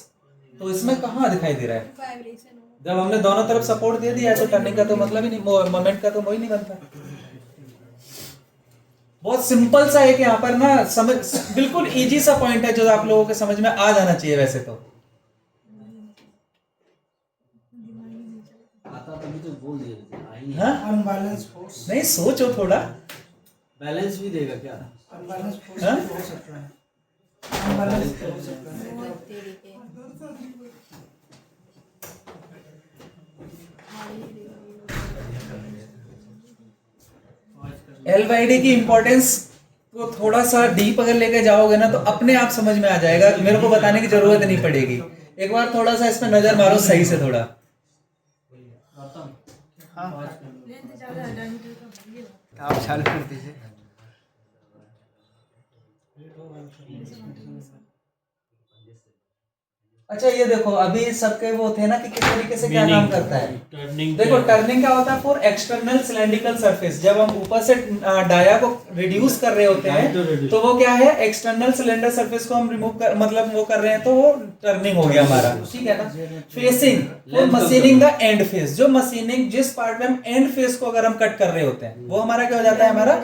तो इसमें कहाँ दिखाई दे रहा है? वाइब्रेशन हो। जब हमने दोनों तरफ सपोर्ट दे दिया है तो टर्निंग का तो मतलब ही नहीं, मोमेंट का तो वही नहीं बनता। बहुत सिंपल सा है कि यहाँ पर ना समझ, बिल्कुल इजी सा पॉइंट है जो आप लोगों के समझ में आ जाना चाहिए वैसे तो। आता तभी तो बोल दिया, आ ही नहीं। हाँ अनबैलेंस फोर्स, नहीं, सोचो थोड़ा। बैलेंस भी देगा क्या? अनबैलेंस फोर्स हाँ? हो सकता है, अनबैलेंस हो सकता है। बहुत तेरी के। LYD की इंपॉर्टेंस को थोड़ा सा डीप अगर लेके जाओगे ना तो अपने आप समझ में आ जाएगा, मेरे को बताने की जरूरत नहीं पड़ेगी। एक बार थोड़ा सा इसमें नजर मारो सही से थोड़ा। आप चालू कर दीजिए। अच्छा ये देखो अभी सबके वो थे ना कि किस तरीके से क्या काम करता है। टर्निंग देखो टर्निंग क्या होता है फॉर एक्सटर्नल सिलेंड्रिकल सरफेस, जब हम ऊपर से डाया को रिड्यूस कर रहे होते हैं तो वो क्या है एक्सटर्नल सिलेंडर सरफेस को हम रिमूव कर मतलब वो कर रहे हैं तो वो टर्निंग हो गया हमारा, ठीक है ना। Facing for machining the end face, जो मशीनिंग जिस पार्ट में हम एंड फेस को अगर हम कट कर रहे होते हैं वो हमारा क्या हो जाता है, हमारा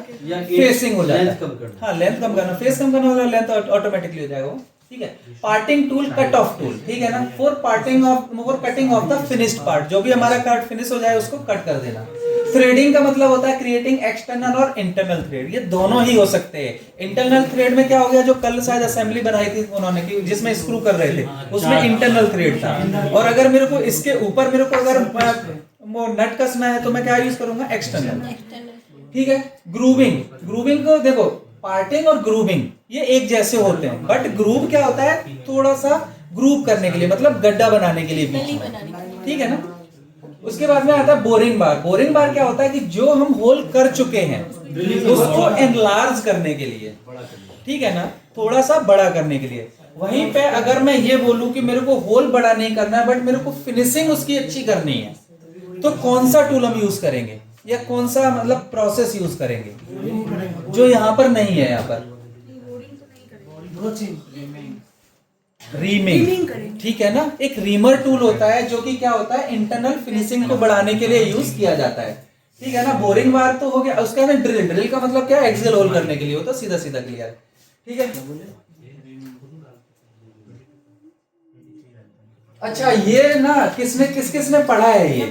फेसिंग हो जाता है। हाँ लेंथ कम करना, फेस कम करना वाला लेंथ ऑटोमेटिकली हो जाएगा वो, ठीक है। Parting tool, cut off tool, ठीक है ना, for cutting off the finished part, जो भी हमारा कट फिनिश हो जाए उसको कट कर देना। थ्रेडिंग का मतलब होता है क्रिएटिंग एक्सटर्नल और इंटरनल थ्रेड, ये दोनों ही हो सकते हैं। इंटरनल थ्रेड में क्या हो गया, जो कल शायद असेंबली बनाई थी उन्होंने कि जिसमें स्क्रू कर रहे थे उसमें इंटरनल थ्रेड था, और अगर मेरे को इसके ऊपर मेरे को अगर वो नट कसना है तो मैं क्या यूज करूंगा, एक्सटर्नल, ठीक है। ग्रूविंग, ग्रूविंग को देखो पार्टिंग और ग्रूविंग ये एक जैसे होते हैं, बट ग्रूव क्या होता है, थोड़ा सा ग्रूव करने के लिए, मतलब गड्ढा बनाने के लिए बीच में, ठीक है ना। उसके बाद में आता है बोरिंग बार। बोरिंग बार क्या होता है कि जो हम होल कर चुके हैं उसको एनलार्ज करने के लिए, ठीक है ना, थोड़ा सा बड़ा करने के लिए। वहीं पे अगर मैं ये बोलूं कि मेरे को होल बड़ा नहीं करना है बट मेरे को फिनिशिंग उसकी अच्छी करनी है, तो कौन सा टूल हम यूज करेंगे या कौन सा मतलब प्रोसेस यूज करेंगे, जो यहाँ पर नहीं है, यहाँ पर रीमिंग, ठीक है ना। एक रीमर टूल होता है जो कि क्या होता है, इंटरनल फिनिशिंग को बढ़ाने के लिए यूज किया जाता है, ठीक है ना। बोरिंग बार तो हो गया, उसका ड्रिल, ड्रिल का मतलब क्या है, एक्सेल होल करने के लिए होता है, सीधा सीधा क्लियर, ठीक है। अच्छा ये ना किसने पढ़ा है, ये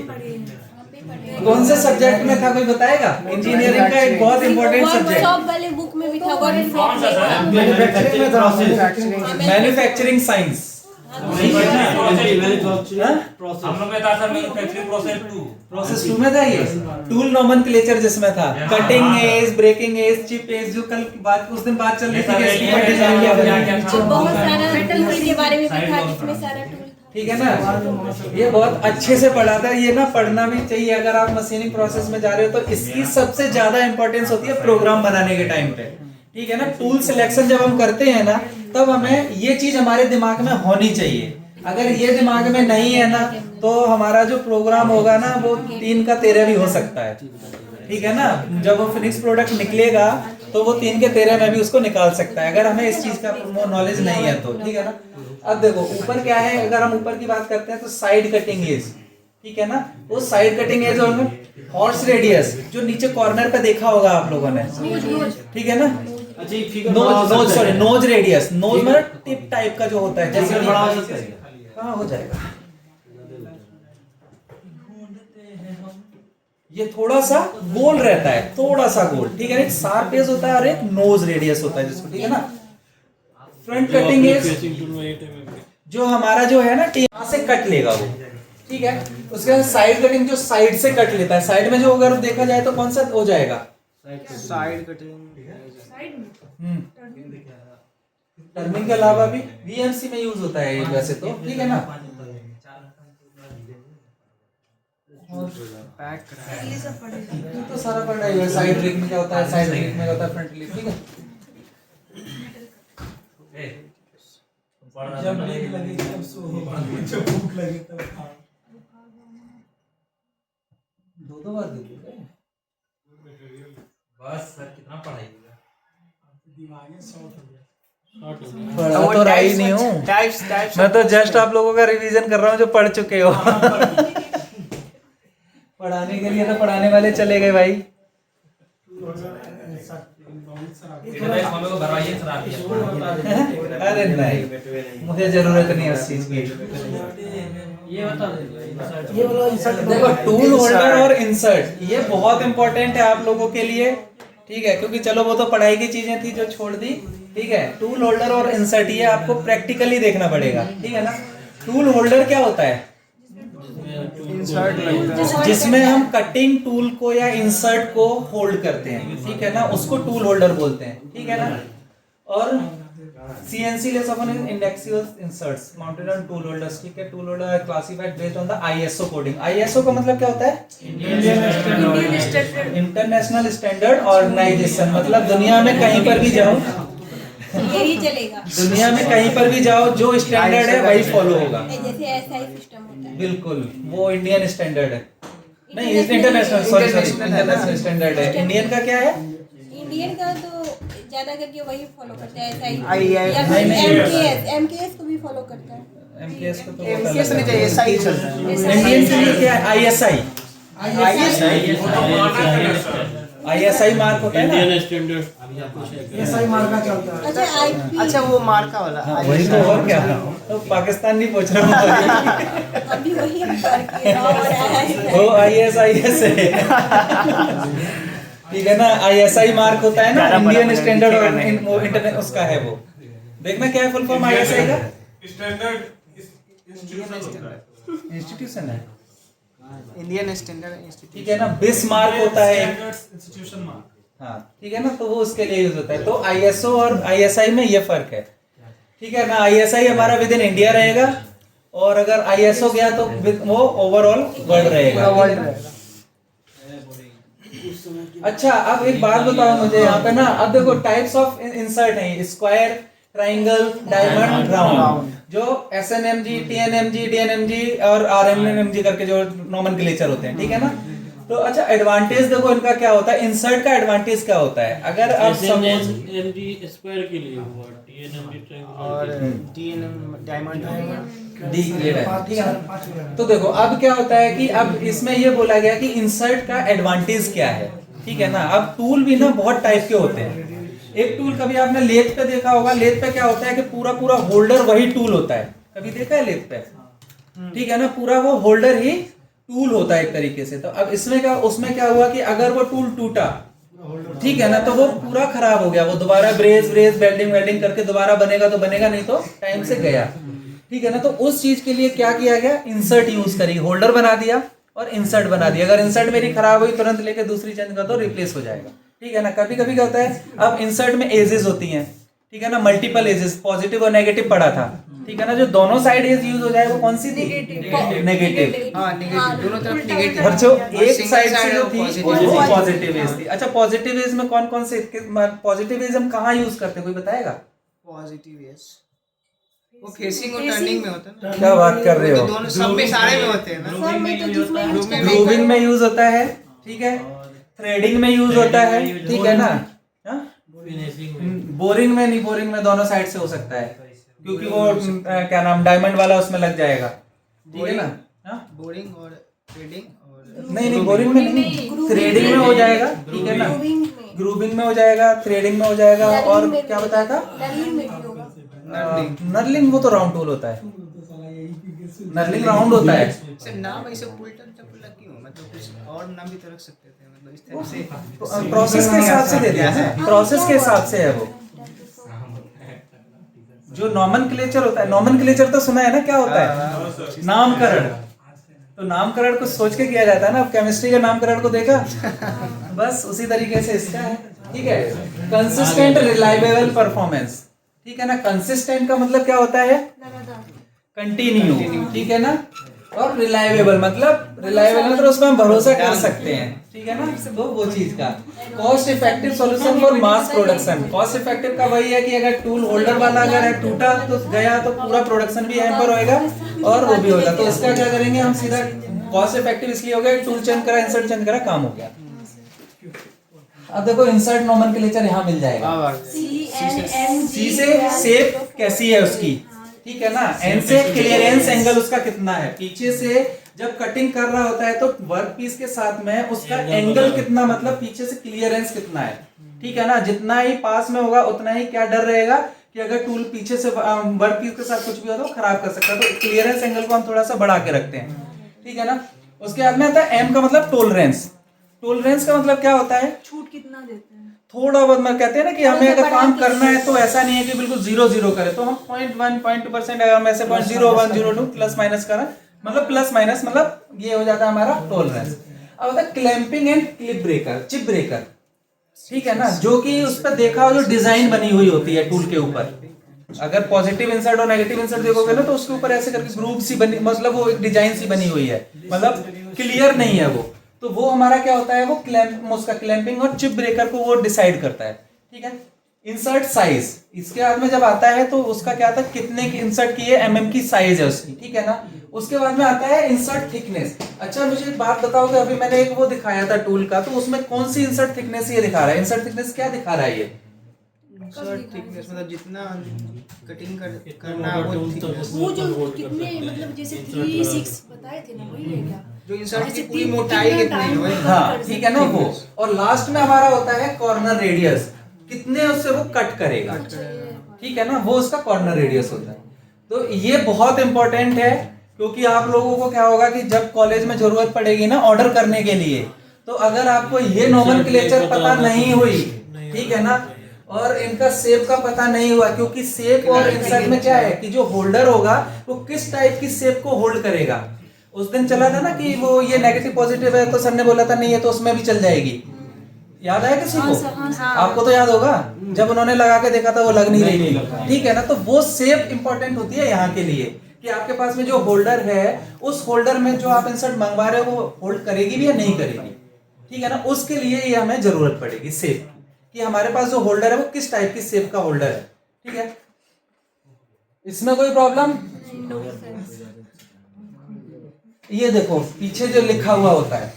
कौन से सब्जेक्ट में था, कोई बताएगा? इंजीनियरिंग का एक बहुत इंपॉर्टेंट सब्जेक्ट, सब वाले बुक में भी था, कौन सा सर? मैन्युफैक्चरिंग में था, मैन्युफैक्चरिंग साइंस, हम लोग में था सर मैन्युफैक्चरिंग प्रोसेस 2 में था ये टूल नोमेनक्लेचर जिसमें था cutting edge, breaking edge, chip edge, जो कल बात उस दिन बात चल रही थी कि इसकी डिजाइन क्या बनेगी, बहुत सारा टूल के बारे में भी था जिसमें सारा टूल, ठीक है ना। ये बहुत अच्छे से पढ़ा था, ये ना पढ़ना भी चाहिए अगर आप मशीनिंग प्रोसेस में जा रहे हो तो। इसकी सबसे ज्यादा इंपॉर्टेंस होती है प्रोग्राम बनाने के टाइम पे, ठीक है ना। टूल सिलेक्शन जब हम करते हैं ना तब हमें ये चीज हमारे दिमाग में होनी चाहिए। अगर ये दिमाग में नहीं है ना तो हमारा जो प्रोग्राम होगा ना वो 3 का 13 भी हो सकता है, ठीक है ना। जब वो फिनिश प्रोडक्ट निकलेगा तो वो 3 के 13 में भी उसको निकाल सकता है, अगर हमें इस चीज का नॉलेज नहीं है तो, ठीक है ना। अब देखो ऊपर क्या है, अगर हम ऊपर की बात करते हैं तो साइड कटिंग एज, ठीक है ना। वो साइड कटिंग एज और हॉर्स रेडियस जो नीचे कॉर्नर पे देखा होगा आप लोगों ने, ठीक है ना। नोज रेडियस, नोज मतलब टिप टाइप का जो होता है, जैसे बड़ा हो सकता है, हाँ हो जाएगा। ये थोड़ा सा गोल रहता है, थोड़ा सा गोल, ठीक है। एक शार्प एज होता है और एक नोज रेडियस होता है जिसको, ठीक है ना। फ्रंट कटिंग एज जो हमारा जो है ना यहाँ से कट लेगा वो, ठीक है। उसके बाद साइड कटिंग जो साइड से कट लेता है, साइड में जो अगर देखा जाए तो कौन सा हो जाएगा, साइड कटिंग। टर्निंग के अलावा भी वीएमसी में यूज होता है वैसे तो, ठीक है ना। तो सारा पढ़ा है, साइड रिग में क्या होता है, साइड रिग में होता है फ्रंट रिग, ठीक है। जब ब्रेक लगे तब सो, जब भूख लगे तब खाओ। 2 बार दे दो बस सर कितना पढ़ाई होगा, दिमाग शॉर्ट हो गया। पढ़ा तो रहा ही नहीं हूँ मैं तो, जस्ट आप लोगों का रिवीजन कर रहा हूँ जो पढ़ चुके हो। पढ़ाने के लिए तो पढ़ाने वाले चले गए भाई। अरे नहीं, मुझे जरूरत नहीं है उस चीज की। ये बता ये वाला इंसर्ट देखो टूल होल्डर और इंसर्ट ये बहुत इंपॉर्टेंट है आप लोगों के लिए, ठीक है, क्योंकि चलो वो तो पढ़ाई की चीजें थी जो छोड़ दी, ठीक है। टूल होल्डर और इंसर्ट ये आपको प्रैक्टिकली देखना पड़ेगा, ठीक है ना। टूल होल्डर क्या होता है, जिसमें हम कटिंग टूल को या इंसर्ट को होल्ड करते हैं, ठीक है ना, उसको टूल होल्डर बोलते हैं, ठीक है ना। और CNC less of indexable inserts mounted on tool holders, ठीक है। Tool holder classified based on the ISO coding. ISO का मतलब क्या होता है, इंटरनेशनल स्टैंडर्ड ऑर्गेनाइजेशन, मतलब दुनिया में कहीं पर भी जाओ यही चलेगा। दुनिया में कहीं पर भी जाओ, जो स्टैंडर्ड है वही फॉलो होगा। जैसे ऐसा ही सिस्टम होता है। बिल्कुल, वो इंडियन स्टैंडर्ड है, नहीं इंटरनेशनल, सॉरी इंटरनेशनल स्टैंडर्ड है। इंडियन का क्या है? इंडियन का तो ज्यादा करके वही फॉलो करता है, ऐसा ही। IIS या फिर एमकेएस को भी फॉलो करता है। एमकेएस को तो MKS नहीं चाहिए, SI चलता है। इंडियन के लिए क्या है? आईएसआई मार्क होता है ना, इंडियन स्टैंडर्ड SI मार्का चलता है। अच्छा आईपी, अच्छा वो मार्का वाला वही तो। और क्या, तो पाकिस्तान नहीं पूछ रहा हूँ, अभी वही करके वो आईएस है, ठीक है ना। आईएसआई मार्क होता है ना, इंडियन स्टैंडर्ड और इंटरनेट उसका है वो। देखना क्या है फुल फॉर्म आईएसआई का? इंस्टीट्यूशन है, इंडियन स्टैंडर्ड इंस्टीट्यूट। ठीक है ना। बिस मार्क होता है, हाँ ठीक है ना, तो वो उसके लिए यूज होता है। तो आईएसओ और आईएसआई में ये फर्क है, ठीक है ना। आईएसआई हमारा विद इन इंडिया रहेगा, और अगर आईएसओ गया तो वो ओवरऑल वर्ल्ड रहेगा। अच्छा, अब एक बात बताओ मुझे यहाँ पे ना, अब देखो टाइप्स ऑफ इंसर्ट है, स्क्वायर, ट्राइंगल, डायमंड, राउंड। जो एसएनएमजी, टीएनएमजी, डीएनएमजी और आरएमएनएमजी करके जो नोमेनक्लेचर होते हैं, ठीक है ना। तो अच्छा, एडवांटेज देखो इनका क्या होता है, इंसर्ट का एडवांटेज क्या होता है? अगर आप एमजी स्क्वायर के लिए हुआ, टीएनएमजी और triangle, DNM diamond D grade है, ठीक है ना। तो देखो अब क्या होता है कि अब इसमें ये बोला गया कि इंसर्ट का एडवांटेज क्या है, ठीक है ना। अब टूल भी ना बहुत टाइप के होते हैं। एक टूल कभी आपने लेथ पे देखा होगा, लेथ पे क्या होता है कि पूरा पूरा होल्डर वही टूल होता है, कभी देखा है लेथ पे? ठीक है ना, पूरा वो होल्डर ही टूल होता है एक तरीके से। तो अब इसमें क्या, उसमें क्या हुआ कि अगर वो टूल टूटा, ठीक है ना, तो वो पूरा खराब हो गया, वो दोबारा ब्रेस वेल्डिंग करके दोबारा बनेगा तो बनेगा, नहीं तो टाइम से गया, ठीक है ना। तो उस चीज के लिए क्या किया गया, इंसर्ट यूज करी, होल्डर बना दिया और इंसर्ट बना दिया। अगर इंसर्ट मेरी खराब हुई, तुरंत लेके दूसरी चेंज कर दो, रिप्लेस हो जाएगा, ठीक है ना। कभी कभी क्या होता है, अब इंसर्ट में एजेस होती हैं, ठीक है ना, मल्टीपल एजेस, पॉजिटिव और नेगेटिव पढ़ा था, ठीक है ना। जो दोनों साइड एज यूज हो जाए वो कौन सी थी? नेगेटिव। हाँ नेगेटिव, दोनों तरफ नेगेटिव। और जो एक साइड से जो थी positive। वो पॉजिटिव एज थी। अच्छा, पॉजिटिव एज में कौन कौन से, पॉजिटिव एज हम कहाँ यूज करते हैं, कोई बताएगा? पॉजिटिव यस, वो फेसिंग और टर्निंग में होता है ना। क्या बात कर रहे हो? दोनों सब में सारे में होते हैं ना। सब में तो जिसमें यूज करना है। ग्रूविंग में यूज होता है, ठीक है, थ्रेडिंग में यूज होता है, ठीक है ना। बोरिंग में नहीं, बोरिंग में दोनों साइड से हो सकता है, क्योंकि वो क्या नाम, डायमंड वाला उसमें लग जाएगा, ठीक है ना। बोरिंग और थ्रेडिंग और नहीं, बोरिंग में नहीं, थ्रेडिंग में हो जाएगा, ठीक है ना। ग्रूविंग में हो जाएगा, थ्रेडिंग में हो जाएगा, और क्या बताया था? नर्लिंग, वो तो राउंड टूल होता है, नर्लिंग राउंड होता है। सर नाम ऐसे उल्टा पुल्टा क्यों, मतलब कुछ और नाम भी तो रख सकते थे, मतलब इस तरह से प्रोसेस के हिसाब से देते हैं, प्रोसेस के हिसाब से है वो। जो नॉमेनक्लेचर होता है, नॉमेनक्लेचर तो सुना है ना, क्या होता है? नामकरण। तो नामकरण को सोच के किया जाता है ना। अब केमिस्ट्री के नामकरण को देखा, बस उसी तरीके से इसका है, ठीक है। कंसिस्टेंट रिलायबल परफॉर्मेंस, ठीक है ना। कंसिस्टेंट का मतलब क्या होता है? कंटिन्यू, ठीक है ना। और रिलायबल मतलब उसमें हम भरोसा कर सकते हैं, ठीक है ना। तो वो चीज का cost effective solution for mass production. Cost effective का वही है कि अगर टूल होल्डर वाला अगर है, टूटा तो गया, तो पूरा प्रोडक्शन भी हैम्पर होएगा और वो भी होगा। तो इसका क्या करेंगे हम, सीधा कॉस्ट इफेक्टिव इसलिए हो गया, टूल चेंज करा, इंसर्ट चेंज करा, काम हो गया। अब देखो इंसर्ट नोमेनक्लेचर यहाँ मिल जाएगा। सी से शेप कैसी है उसकी, ठीक है ना। एन से क्लियरेंस एंगल उसका कितना है, पीछे से जब कटिंग कर रहा होता है तो वर्क पीस के साथ में उसका एंगल कितना, मतलब पीछे से क्लियरेंस कितना है, ठीक है ना। जितना ही पास में होगा उतना ही क्या डर रहेगा कि अगर टूल पीछे से वर्क पीस के साथ कुछ भी हो तो खराब कर सकता है। तो क्लियरेंस एंगल को हम थोड़ा सा बढ़ा के रखते हैं, ठीक है ना। उसके बाद में आता है एम का मतलब टोलरेंस। टोलरेंस का मतलब क्या होता है? छूट कितना देते हैं? थोड़ा बहुत, मैं कहते हैं ना कि हमें अगर काम करना है तो ऐसा नहीं है कि बिल्कुल 0-0 करें, तो हम 0.1 0.2% अगर हम ऐसे 0.01 0.2 प्लस माइनस करें, मतलब प्लस माइनस, मतलब ये हो जाता है हमारा टोलरेंस। अब होता है clamping and clip breaker, chip breaker, ठीक है ना। जो कि उस पर देखा हो, जो डिजाइन बनी हुई होती है टूल के ऊपर। अगर पॉजिटिव इंसर्ट और नेगेटिव इंसर्ट देखोगे ना, तो उसके ऊपर ऐसे करके ग्रुप सी बनी, मतलब वो एक डिजाइन सी बनी हुई है, मतलब क्लियर नहीं है वो। तो वो हमारा क्या होता है, वो क्लैंप, उसका क्लैंपिंग और चिप ब्रेकर को वो डिसाइड करता है, ठीक है। इंसर्ट साइज, इसके बाद में जब आता है तो उसका क्या था, कितने की इंसर्ट किए, mm की साइज है उसकी, ठीक है ना। उसके बाद में आता है इंसर्ट थिकनेस। अच्छा मुझे एक बात बताओगे, अभी मैंने एक वो दिखाया था टूल का, तो उसमें कौन सी इंसर्ट थिकनेस ये दिखा रहा है, इंसर्ट थिकनेस क्या दिखा रहा है ये? शॉर्ट थिकनेस मतलब जितना कटिंग करना है वो thickness। वो जो कितने मतलब जैसे 3-6 बताए थे ना, वही है क्या? जो इंसर्ट की जैसे पूरी कितना मोटाई कितनी है time वही। हाँ ठीक है ना वो। और लास्ट में हमारा होता है कॉर्नर रेडियस, कितने उससे वो कट करेगा, अच्छा, ये ठीक है ना, वो उसका कॉर्नर रेडियस होता है। तो ये बहुत इंपॉर्टेंट है, क्योंकि आप लोगों को क्या होगा कि जब कॉलेज में जरूरत पड़ेगी ना ऑर्डर करने के लिए, तो अगर आपको ये नोमेनक्लेचर पता नहीं हुई, ठीक है ना, और इनका शेप का पता नहीं हुआ, क्योंकि शेप और इंसर्ट में क्या है कि जो होल्डर होगा वो किस टाइप की शेप को होल्ड करेगा। उस दिन चला था ना कि वो ये नेगेटिव पॉजिटिव है, तो सर ने बोला था नहीं है तो उसमें भी चल जाएगी, याद आया किसी को? आपको तो याद होगा, जब उन्होंने लगा के देखा था वो लग नहीं रही थी, ठीक है ना। तो वो शेप इंपॉर्टेंट होती है यहाँ के लिए, कि आपके पास में जो होल्डर है, उस होल्डर में जो आप इंसर्ट मंगवा रहे हो वो होल्ड करेगी भी या नहीं करेगी, ठीक है ना। उसके लिए ये हमें जरूरत पड़ेगी शेप की, कि हमारे पास जो होल्डर है वो किस टाइप की शेप का होल्डर है, ठीक है। इसमें कोई प्रॉब्लम? ये देखो पीछे जो लिखा हुआ होता है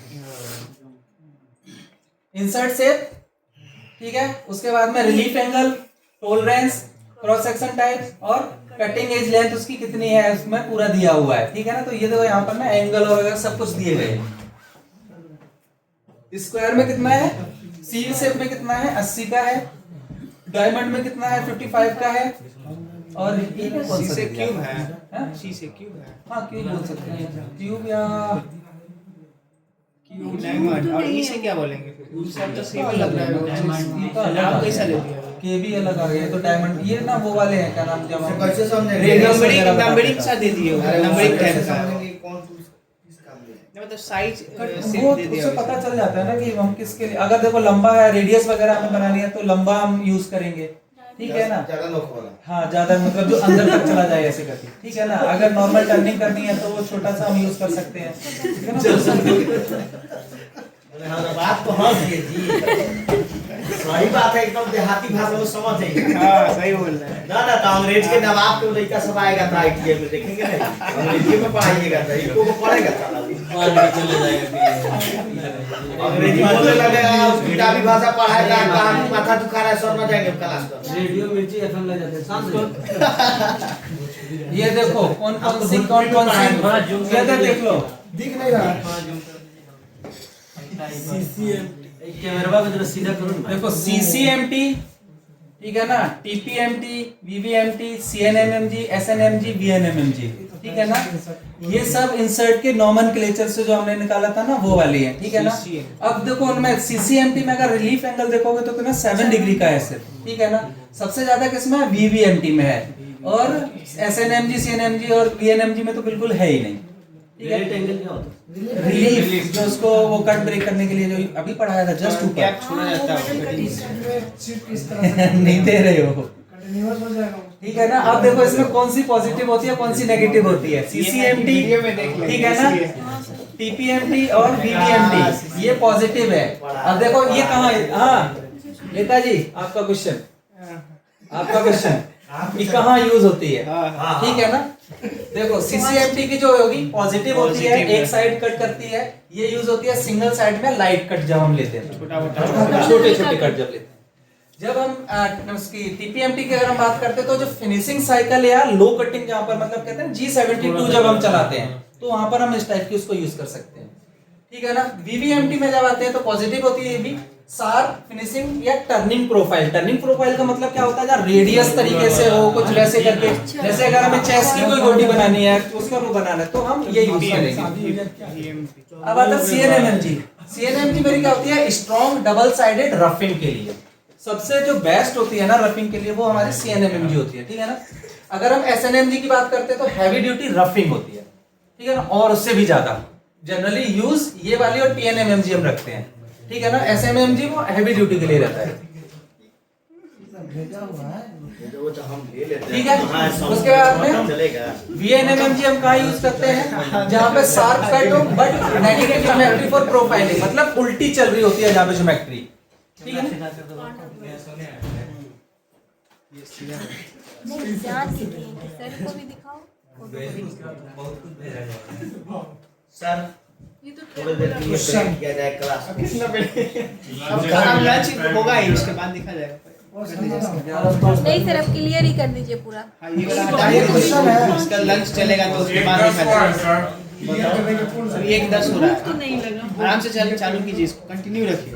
इंसर्ट शेप, ठीक है। उसके बाद में relief angle, tolerance, cross section type और कटिंग एज लेंथ उसकी कितनी है उसमें पूरा दिया हुआ है, ठीक है ना। तो ये देखो यहाँ पर ना एंगल वगैरह सब कुछ दिए गए। स्क्वायर में कितना है, सी शेप में कितना है, 80 का है, डायमंड में कितना है, 55 का है, और ये कौन सा से दिया क्यूब है? है, सी से क्यूब है, हाँ क्यूब बोल सकते हैं, क्यूब या क्यूब डायमंड। और ई से क्या बोलेंगे फिर? सब तो सेम लग रहा है, नाम कैसा ले दिया? के भी अलग आ गया, तो डायमंड ये ना वो वाले हैं, क्या नाम जब हम कैसे समझेंगे? रेडियस वगैरह बताते नंबरिंग हैं। सा दे दिए हो, अरे नंबरिंग कैसे टाइप का समझेंगे कौन टूल्स किस काम में है? मतलब साइज वो सेम दे उससे दिया पता चल जाता है ना कि हम किसके लिए, अगर देखो लंबा है, रेडियस वगैरह हमें बनानी है तो लंबा हम यूज करेंगे, ठीक है ना। ज्यादा नोक वाला। हाँ ज्यादा मतलब जो अंदर तक चला जाए ऐसे करके, ठीक है ना। अगर नॉर्मल टर्निंग करनी है तो वो छोटा सा हम यूज कर सकते हैं, ठीक है ना। बात तो हंस गए जी, सही बात है, एकदम देहाती भाषा में समझ जाइए। हाँ सही बोल रहा है। ना तो अंग्रेज के नवाब के लड़का सब आएगा था आईटीआई में, देखेंगे नहीं, अंग्रेजी में पढ़ाइएगा था, इनको को पढ़ेगा था, मान के चले जाएगा अंग्रेजी बोलने लगेगा, उसकी किताबी भाषा पढ़ाएगा, कहाँ माथा दुखा रहा है सब न जाएंगे क्लास पर। रेडियो मिर्ची एफएम ले जाते हैं शाम को। ये देखो कौन कौन सी ये तो देख लो, दिख नहीं रहा। सीसीएम कैमरा में जरा सीधा करो ना। देखो CCMT, ठीक है ना, TPMT, VVMT, CNMMG, SNMG, VNMMG, ठीक है ना। ये सब इंसर्ट के नॉमेनक्लेचर से जो हमने निकाला था ना वो वाली है, ठीक है ना। अब देखो उनमें CCMT में अगर रिलीफ एंगल देखोगे तो कितना 7 डिग्री का है सिर्फ, ठीक है ना। सबसे ज्यादा किसमें है, VVMT में है, और SNMG, CNMG और VNMG में तो बिल्कुल है ही नहीं, ठीक है। रेट एंगल क्या होता है? रिलीफ जो उसको वो कट ब्रेक करने के लिए जो अभी पढ़ाया था जस्ट गैप ऊपर, छोड़ा जाता है। सिर्फ इस तरह से नहीं दे रहे हो, कंटिन्यूअस हो जाएगा वो। ठीक है ना। अब देखो इसमें कौन सी पॉजिटिव होती है कौन सी नेगेटिव होती है, CCMT, वीडियो में देख लेंगे, ठीक है ना, TPMT और VVMT ये पॉजिटिव है। अब देखो ये कहाँ है, हाँ नेताजी आपका क्वेश्चन, आपका क्वेश्चन ये कहाँ यूज होती है, ठीक है ना। देखो CCMT की जो होगी पॉजिटिव होती है, एक साइड कट करती है, ये यूज होती है सिंगल साइड में लाइट कट जब हम लेते हैं, छोटे छोटे कट जब लेते हैं। जब हम उसकी TPMT की अगर हम बात करते हैं तो जो फिनिशिंग साइकिल या लो कटिंग जहां पर मतलब कहते हैं G72 जब हम चलाते हैं तो वहां पर हम इस टाइप की उसको यूज कर सकते हैं, ठीक है ना। VVMT में जब आते हैं तो पॉजिटिव होती है ये भी, शार्प फिनिशिंग या टर्निंग प्रोफाइल। टर्निंग प्रोफाइल का मतलब क्या होता है, जहाँ रेडियस तरीके से हो कुछ वैसे करके, जैसे अगर हमें चेस्ट की कोई बॉडी बनानी है उसका वो बनाना है तो हम ये यूज करेंगे। अब आता है CNMMG। CNMG मेरी क्या होती है, स्ट्रॉन्ग डबल साइडेड रफिंग के लिए सबसे जो बेस्ट होती है ना रफिंग के लिए वो हमारी CNMMG होती है, ठीक है ना। अगर हम SNMG की बात करते हैं तो हैवी ड्यूटी रफिंग होती है, ठीक है ना, और उससे भी ज्यादा जनरली यूज ये वाली और TNMMG हम रखते हैं, ठीक है ना। SMMG वो हैवी ड्यूटी के लिए रहता है, ठीक है। उसके बाद में VNMMG हम कहाँ यूज करते हैं, जहाँ पे शार्प कट हो but negative geometry for profiling, मतलब उल्टी चल रही होती है जहाँ पे ज्योमेट्री, ठीक है। ये सीधा है। नहीं ध्यान से देंगे सर को भी दिखाओ फोटो को भी दिखाओ। बहुत कुछ भेजा जाएगा। सर ये तो थोड़ी देर के लिए ब्रेक किया जाए क्लास में। कितना बड़े अब खाना लंच होगा ही, उसके बाद देखा जाएगा। नहीं सर अब क्लियर ही कर दीजिए पूरा। हाँ ये वाला हटा दीजिए, उसका लंच चलेगा तो उसके बाद देखा जाएगा। अभी 1:10 हो रहा है, तो नहीं लगा आराम से चालू कीजिए, इसको कंटिन्यू रखिए।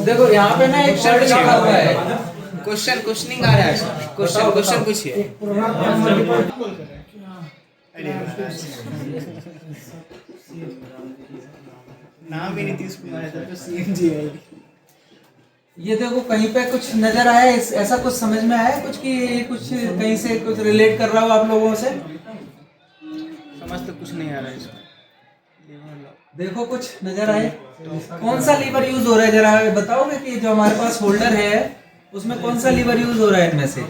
देखो यहाँ पे ना एक शर्ट लिखा हुआ है। क्वेश्चनिंग आ रहा है, क्वेश्चन पूछिए। अरे नाम भी नीतीश कुमार है तो सीएम जी है। ये देखो कहीं पे कुछ नजर आया, ऐसा कुछ समझ में आया कुछ कि कुछ कहीं से कुछ रिलेट कर रहा हो आप लोगों से? समझ तो कुछ नहीं आ रहा है इसमें। देखो कुछ नजर आए, कौन सा लीवर यूज हो रहा है जरा बताओगे कि जो हमारे पास होल्डर है उसमें कौन सा लीवर यूज हो रहा है इनमें से?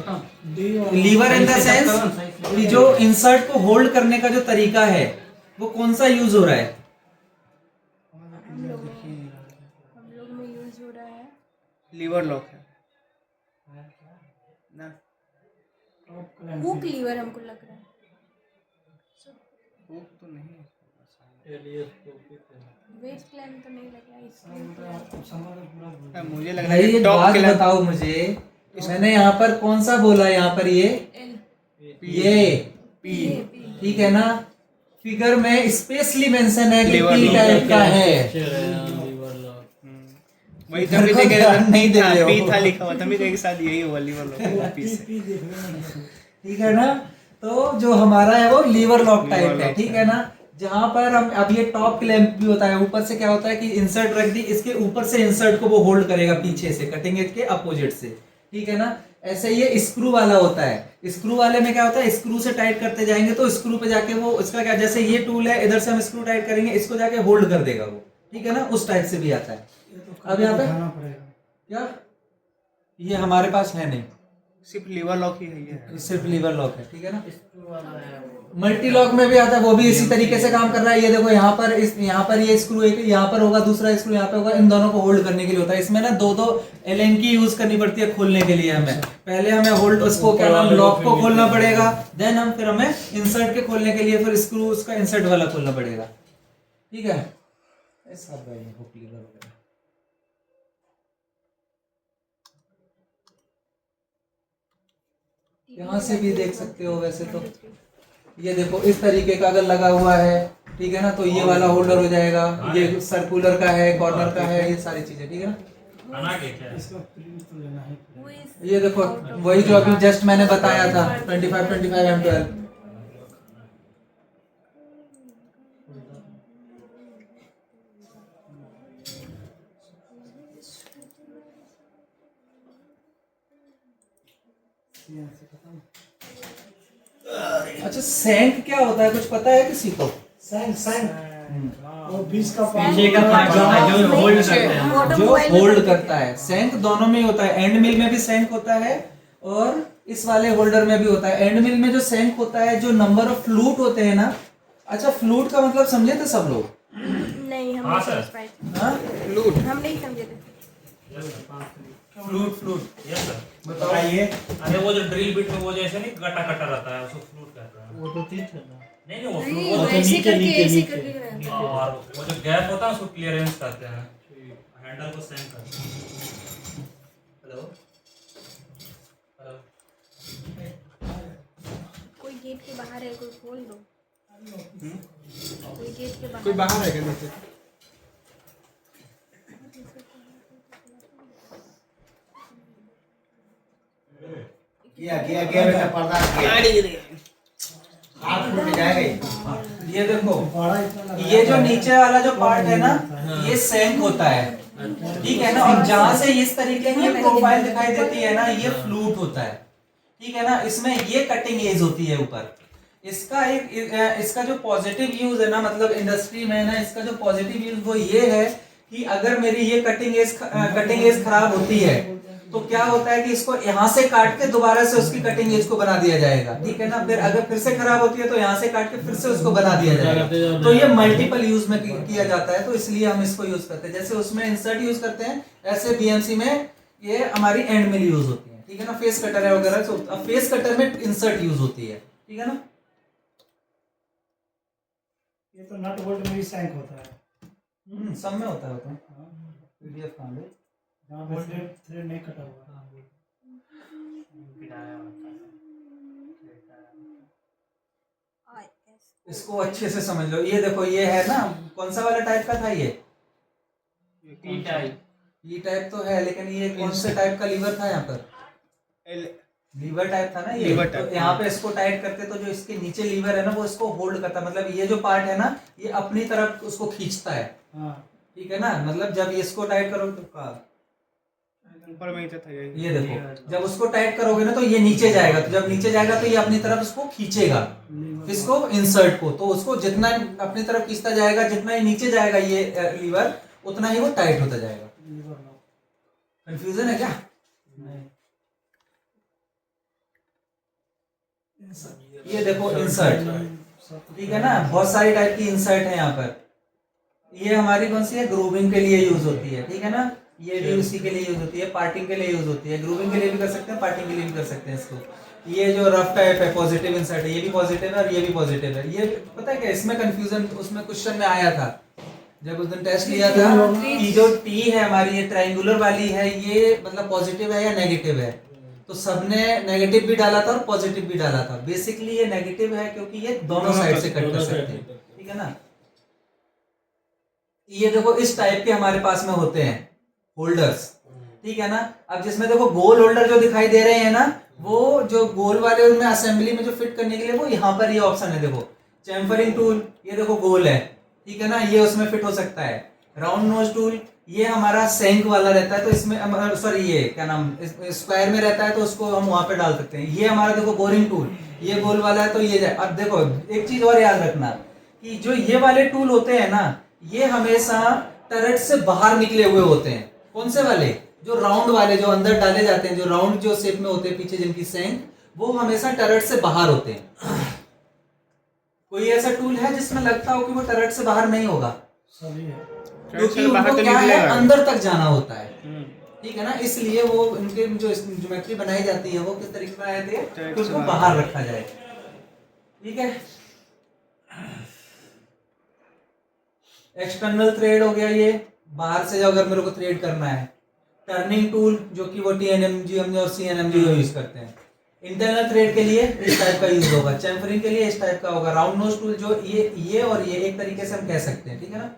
लीवर इन द सेंस कि जो इंसर्ट को होल्ड करने का जो तरीका है वो कौन सा यूज हो रहा है? हम लोग में यूज हो रहा है लीवर लॉक है ना, हुक लीवर हमको लग रहा है। हुक तो नहीं है, वेट क्लैम तो नहीं लग रहा है इसमें। मुझे लग रहा भाई है एक टॉप बात क्लैंप। बताओ मुझे, मैंने यहाँ पर कौन सा बोला? यहाँ पर ये पी ठीक है ना, फिगर में स्पेशली मेंशन है कि Liver पी lock टाइप का है। वही तभी को ध्यान नहीं दे रहे हो। पी था लिखा हुआ, तभी एक साथ यही हुआ लीवर लॉक पी से। ठीक है ना, तो जो हमारा है वो लीवर लॉक टाइप है। ठीक है ना, जहां पर हम अब ये टॉप क्लैंप भी होता है, ऊपर से क्या होता है कि इंसर्ट रख दी, इसके ऊपर से इंसर्ट को वो होल्ड करेगा पीछे से, कटिंग एज के अपोजिट से। ठीक है ना, ऐसे ये स्क्रू वाला होता है। स्क्रू वाले में क्या होता है, स्क्रू से टाइट करते जाएंगे तो स्क्रू पे जाके वो इसका क्या, जैसे ये टूल है इधर से हम स्क्रू टाइट करेंगे, इसको जाके होल्ड कर देगा वो। ठीक है ना, उस टाइप से भी आता है। अब यहाँ पे क्या ये हमारे पास है नहीं, सिर्फ लीवर लॉक ही है ये। सिर्फ लीवर लॉक है। ठीक है ना, मल्टी लॉक में भी आता है, वो भी इसी तरीके से काम कर रहा है। ये देखो यहाँ पर यहाँ पर ये स्क्रू एक यहाँ पर होगा, दूसरा स्क्रू यहाँ पे होगा, इन दोनों को होल्ड करने के लिए होता है। इसमें ना दो एलन की यूज करनी पड़ती है खोलने के लिए। हमें पहले हमें होल्ड उसको क्या नाम लॉक को खोलना पड़ेगा, देन फिर हमें इंसर्ट के खोलने के लिए फिर स्क्रू उसका इंसर्ट वाला खोलना पड़ेगा। ठीक है, सब लीवर वगैरह यहाँ से भी देख सकते हो। वैसे तो ये देखो इस तरीके का अगर लगा हुआ है, ठीक है ना, तो ये वाला होल्डर हो जाएगा। ये सर्कुलर का है, कॉर्नर का है, ये सारी चीजें। ठीक है ना, ये देखो वही जो अभी जस्ट मैंने बताया था 25 M12। अच्छा, सैंक क्या होता है, कुछ पता है किसी को? वो बीच का पीछे का पार्ट होता है जो होल्ड करता है, जो होल्ड करता है। सैंक दोनों में ही होता है, एंड मिल में भी सैंक होता है और इस वाले होल्डर में भी होता है। एंड मिल में जो सैंक होता है, जो नंबर ऑफ फ्लूट होते हैं ना। अच्छा, फ्लूट का मतलब समझे थे सब लोग? नहीं हम नहीं समझ पाए थे। हाँ, हम नहीं समझे थे। फ्लूट यस सर, बताइए। अरे वो जो ड्रिल बिट में वो जैसे नहीं कटा कटा रहता है उसको फ्लूट कहते हैं। वो तो ठीक है ना। नहीं वो नहीं फ्लूट, वो वो ऐसे नीचे, करके नीचे, ऐसे नीचे। करके रहता है। और वो जो गैप होता है उसको क्लियरेंस कहते हैं। हैंडल को सेम करते हैं। हेलो कोई गेट के बाहर है, कोई खोल दो। कोई गेट के बाहर कोई बाहर है क्या? देखते किया बेटा, पर्दा किया। हाथ टूट जाएगा। ये देखो, ये जो नीचे वाला जो पार्ट है ना, ये सैंक होता है। ठीक है ना, और जहां से इस तरीके की प्रोफाइल दिखाई देती है ना, ये फ्लूट होता है। ठीक है ना, इसमें ये कटिंग एज होती है ऊपर। इसका जो पॉजिटिव यूज है ना, मतलब इंडस्ट्री में ना, इसका जो पॉजिटिव यूज वो ये है कि अगर मेरी ये कटिंग एज खराब होती है तो क्या होता है कि इसको यहाँ से काट के दोबारा से उसकी कटिंग एज को बना दिया जाएगा। ठीक है ना, फिर अगर फिर से खराब होती है तो यहाँ से काट के फिर से उसको बना दिया जाएगा। तो ये मल्टीपल यूज में किया जाता है, तो इसलिए हम इसको यूज करते हैं। जैसे उसमें इंसर्ट यूज करते हैं, ऐसे बीएमसी में ये हमारी एंड मिल यूज होती है, ठीक है ना। फेस कटर है वगैरह, तो अब फेस कटर में इंसर्ट यूज होती है, ठीक है ना। ये तो नट बोल्ट में भी सैंक होता है। सब में होता है वो तो। पीडीएफ कहाँ गई? जहाँ पे थ्रेड नहीं कटा हुआ। इसको अच्छे से समझ लो। ये देखो, ये है ना, कौन सा वाला टाइप का था ये? ई टाइप। ई टाइप तो है, लेकिन ये कौन से टाइप का लीवर था यहाँ पर? लीवर टाइप था ना ये। लीवर तो टाइप, यहाँ पे इसको टाइट करते तो जो इसके नीचे लीवर है ना वो इसको होल्ड करता है, मतलब ये जो पार्ट है ना ये अपनी तरफ उसको खींचता है, हाँ ठीक है ना। मतलब जब इसको टाइट करो तो ऊपर में ही तो था ये देखो, जब उसको टाइट करोगे ना तो ये नीचे जाएगा, तो जब नीचे जाएगा तो ये अपनी तरफ उसको खींचेगा, इसको इंसर्ट को। तो उसको जितना अपनी तरफ खींचता जाएगा, जितना ही नीचे जाएगा ये लीवर, उतना ही वो टाइट होता जाएगा। कंफ्यूजन है क्या? ये देखो इंसर्ट, ठीक है ना। बहुत सारी टाइप की इंसर्ट है यहाँ पर। ये हमारी कौन सी है? ग्रूविंग के लिए यूज होती है, ठीक है ना। ये भी उसी के लिए यूज होती है, पार्टिंग के लिए यूज होती है। ग्रूविंग के लिए भी कर सकते हैं, पार्टिंग के लिए भी कर सकते हैं इसको। ये जो रफ टाइप है पॉजिटिव इंसर्ट है, ये भी पॉजिटिव है और ये भी पॉजिटिव है। ये पता है क्या, इसमें कंफ्यूजन उसमें क्वेश्चन में आया था जब उस दिन टेस्ट लिया था कि जो टी है हमारी ये ट्रायंगुलर वाली है, ये मतलब पॉजिटिव है या नेगेटिव है। तो सबने नेगेटिव भी डाला था और पॉजिटिव भी डाला था। बेसिकली ये नेगेटिव है क्योंकि ये दोनों साइड से कट कर सकते हैं, ठीक है ना। ये देखो इस टाइप के हमारे पास में होते हैं होल्डर्स, ठीक है ना। अब जिसमें देखो गोल होल्डर जो दिखाई दे रहे हैं ना, वो जो गोल वाले उनमें असेंबली में जो फिट करने के लिए वो यहाँ पर ये ऑप्शन है। देखो चैम्फरिंग टूल, ये देखो गोल है, ठीक है ना, ये उसमें फिट हो सकता है। राउंड नोज टूल ये हमारा सेंक वाला रहता है, तो इसमें सॉरी ये क्या नाम स्क्वायर में रहता है, तो उसको हम वहां पे डाल सकते हैं। ये हमारा देखो बोरिंग टूल, ये गोल वाला है तो ये जाए। अब देखो एक चीज और याद रखना कि जो ये वाले टूल होते हैं ना, ये हमेशा टरेट से बाहर निकले हुए होते हैं। कौन से वाले? जो राउंड वाले जो अंदर डाले जाते हैं, जो राउंड जो शेप में होते हैं पीछे जिनकी सेंक, वो हमेशा टरेट से बाहर होते हैं। कोई ऐसा टूल है जिसमें लगता हो कि वो टरेट से बाहर नहीं होगा? सभी है। क्योंकि उनको क्या है, अंदर तक जाना होता है, ठीक है ना। इसलिए वो उनके जो ज्योमेट्री बनाई जाती है वो किस तरीके से बनाए थे कि उसको बाहर रखा जाए, ठीक है। एक्सटर्नल थ्रेड हो गया, ये बाहर से अगर मेरे को थ्रेड करना है। टर्निंग टूल जो कि वो TNMG और CNMG को यूज करते हैं। इंटरनल थ्रेड के लिए इस टाइप का यूज होगा, चैम्फरिंग के लिए इस टाइप का होगा। राउंड नोज टूल जो ये और ये एक तरीके से हम कह सकते हैं, ठीक है ना।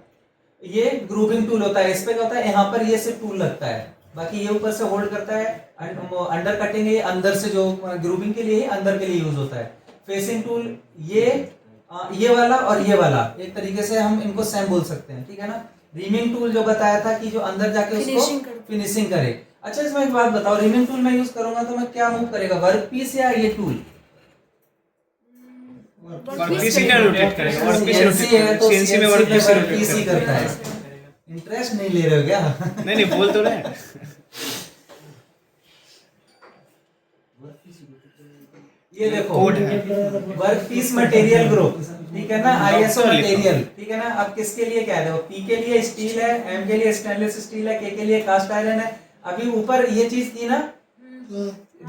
ये ग्रूविंग टूल होता है, इस पे क्या होता है, यहाँ पर ये सिर्फ टूल लगता है, बाकी ये ऊपर से होल्ड करता है। अंडर कटिंग ये अंदर से जो ग्रूविंग के लिए अंदर के लिए यूज होता है। फेसिंग टूल ये वाला और ये वाला एक तरीके से हम इनको सेम बोल सकते हैं, ठीक है ना। रीमिंग टूल जो बताया था कि जो अंदर जाके उसको फिनिशिंग करे। अच्छा इसमें एक बात बताओ, रीमिंग टूल मैं यूज करूंगा तो मैं क्या मूव करेगा, वर्क पीस या ये टूल? वर्कपीस ही रोटेट करेगा, वर्कपीस CNC है तो CNC में वर्कपीस वर्कपीस ही करता है। इंटरेस्ट नहीं ले रहे हो क्या? नहीं बोल तो रहे हैं। ये देखो वर्क पीस मटेरियल ग्रुप, ठीक है ना, ISO मटेरियल, ठीक है ना। अब किसके लिए क्या है, देखो P के लिए स्टील है, M के लिए स्टेनलेस स्टील है, K के लिए कास्ट आयरन है। अभी ऊपर ये चीज थी ना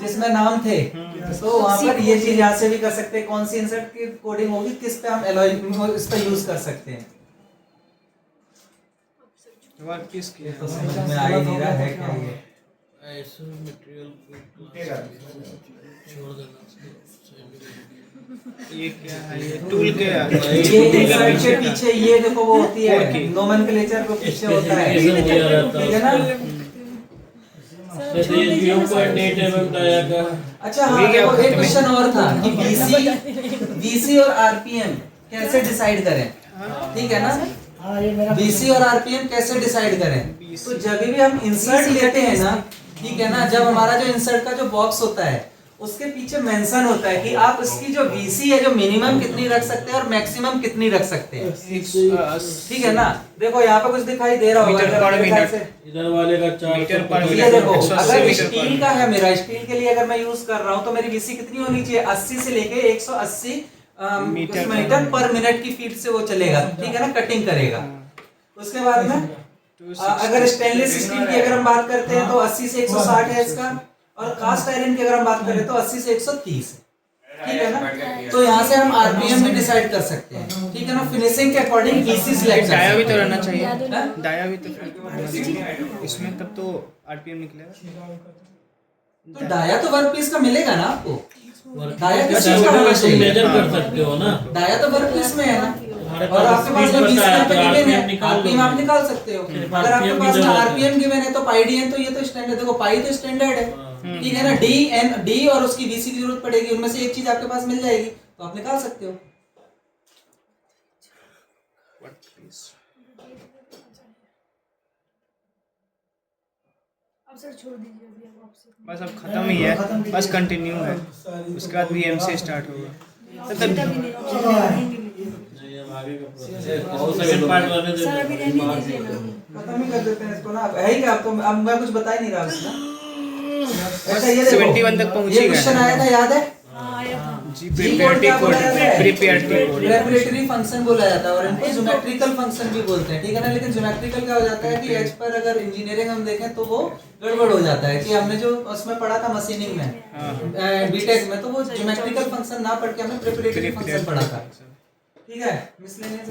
जिसमें नाम थे, तो वहां पर ये चीज यहाँ से भी कर सकते हैं। कौन सी इंसर्ट की कोडिंग होगी, किस पे हम एलॉय इस पे यूज कर सकते हैं। वर्कपीस की तो समझ में आ ही नहीं रहा है क्या ये। ये क्या है, ये टूल के ये इंसर्ट के पीछे ये देखो वो होती है नोमेनक्लेचर के पीछे होता है, ठीक है ना। अच्छा हाँ, देखो एक क्वेश्चन और था कि VC और RPM कैसे डिसाइड करें, ठीक है ना। हाँ ये मेरा VC और RPM कैसे डिसाइड करें, तो जब भी हम इंसर्ट लेते हैं ना, ठीक है ना, जब हमारा जो इंसर्ट का जो बॉक्स होता है उसके पीछे मेंशन होता है कि आप उसकी जो VC है जो मिनिमम कितनी रख सकते हैं और मैक्सिमम कितनी रख सकते हैं, ठीक है ना। देखो यहाँ पे कुछ दिखाई दे रहा होगा इधर वाले का 4 मीटर पर ये देखो, अगर स्टील का है मेरा, स्टील के लिए अगर मैं यूज कर रहा हूँ तो मेरी VC कितनी होनी चाहिए, 80 से लेके 180 मीटर पर मिनट की फीट से वो चलेगा, ठीक है ना, कटिंग करेगा। उसके बाद में अगर स्टेनलेस स्टील की अगर हम बात करते हैं तो 80 से 160 है इसका, और कास्ट आयरन की अगर हम बात करें तो 80 से 130 है, ठीक है ना। तो यहाँ से हम आरपीएम भी डिसाइड कर सकते हैं, ठीक है ना। फिनिशिंग के अकॉर्डिंग ईसी सिलेक्ट डाया भी तो रहना याद चाहिए, होना। डाया भी तो इसमें तब तो आरपीएम निकलेगा। तो डाया तो वर्क पीस का मिलेगा ना आपको, डाया किस चीज का होना चाहिए, मेजर कर सकते हो ना। डाया तो वर्क पीस में है ना, हमारे और आपके पास में 20 बताया पे तो गिवन RPM है, निकाल आरपीएम आप निकाल सकते हो। अगर आपके RPM पास की में जरूरत है। आरपीएम गिवन है तो पाईडीएन तो ये तो स्टैंडर्ड, देखो पाई तो स्टैंडर्ड है, ठीक है ना। डी और उसकी वीसी की जरूरत पड़ेगी, उनमें से एक चीज आपके पास मिल जाएगी तो आप निकाल सकते हो। अब सर छोड़ दीजिए अभी आप ऑप्शन। बस अब खत्म ही है, बस कंटिन्यू है, उसके बाद वीएम से स्टार्ट होगा। तब तक नहीं ऑप्शन रहेंगे नहीं। नहीं, अब आगे का प्रोसेस और सेकंड पार्ट वाले सर अभी रहने दीजिए ना। खत्म ही कर देते हैं इसको ना, है ही क्या। अब तो अब मैं कुछ बता ही नहीं रहा उसमें। अच्छा ये देखो 71 तक पहुंच ही ये क्वेश्चन गए। आया था, याद है। हाँ आया था। जी G कोड क्या बोला जाता है? प्रिपेयर्टी प्रेपरेटरी फंक्शन बोला जाता है, और इनको ज्योमेट्रिकल फंक्शन भी बोलते हैं, ठीक है ना। लेकिन ज्योमेट्रिकल क्या हो जाता है कि एज पर अगर इंजीनियरिंग हम देखें तो वो गड़बड़ हो जाता है कि हमने जो उसमें पढ़ा था मशीनिंग में बीटेक में, तो वो ज्योमेट्रिकल फंक्शन ना पढ़ के हमने प्रेपरेटरी फंक्शन पढ़ा था, ठीक है। मिसलेनियस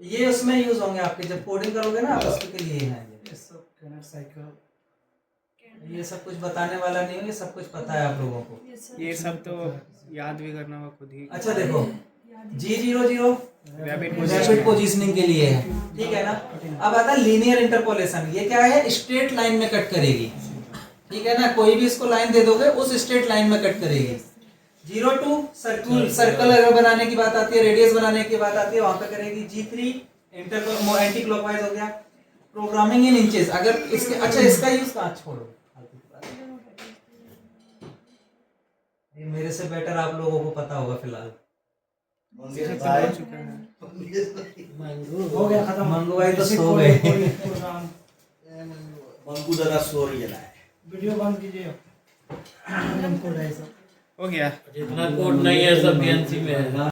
ये उसमें यूज होंगे आपके जब कोडिंग करोगे ना, आप उसके लिए हैं ये सब कुछ बताने वाला नहीं है, ये सब कुछ पता है आप लोगों को। ये सब तो याद भी करना होगा खुद ही। अच्छा देखो G00 रैपिड रैपिड पोजीशनिंग के लिए है, ठीक है ना। अब आता है लीनियर इंटरपोलेशन, ये क्या है, स्ट्रेट लाइन में कट करेगी, ठीक है ना। कोई भी इसको लाइन दे दोगे उस स्ट्रेट लाइन में कट करेगी। 02 सर्कल अगर बनाने की बात आती है, रेडियस बनाने की बात आती है, वहां पे करेगी। G3 एंटी क्लॉकवाइज हो गया। प्रोग्रामिंग इन इंचेस, अगर इसके अच्छा इसका यूज कहाँ, छोड़ो ये मेरे से बेटर आप लोगों को पता होगा फिलहाल। हो गया खत्म। मंगू भाई तो सो गए। प्रोग्राम मंगू दादा सो रही है। वीडियो बंद कीजिए। कोड है सब। हो गया। जितना कोड नहीं है सब बीएनसी में है।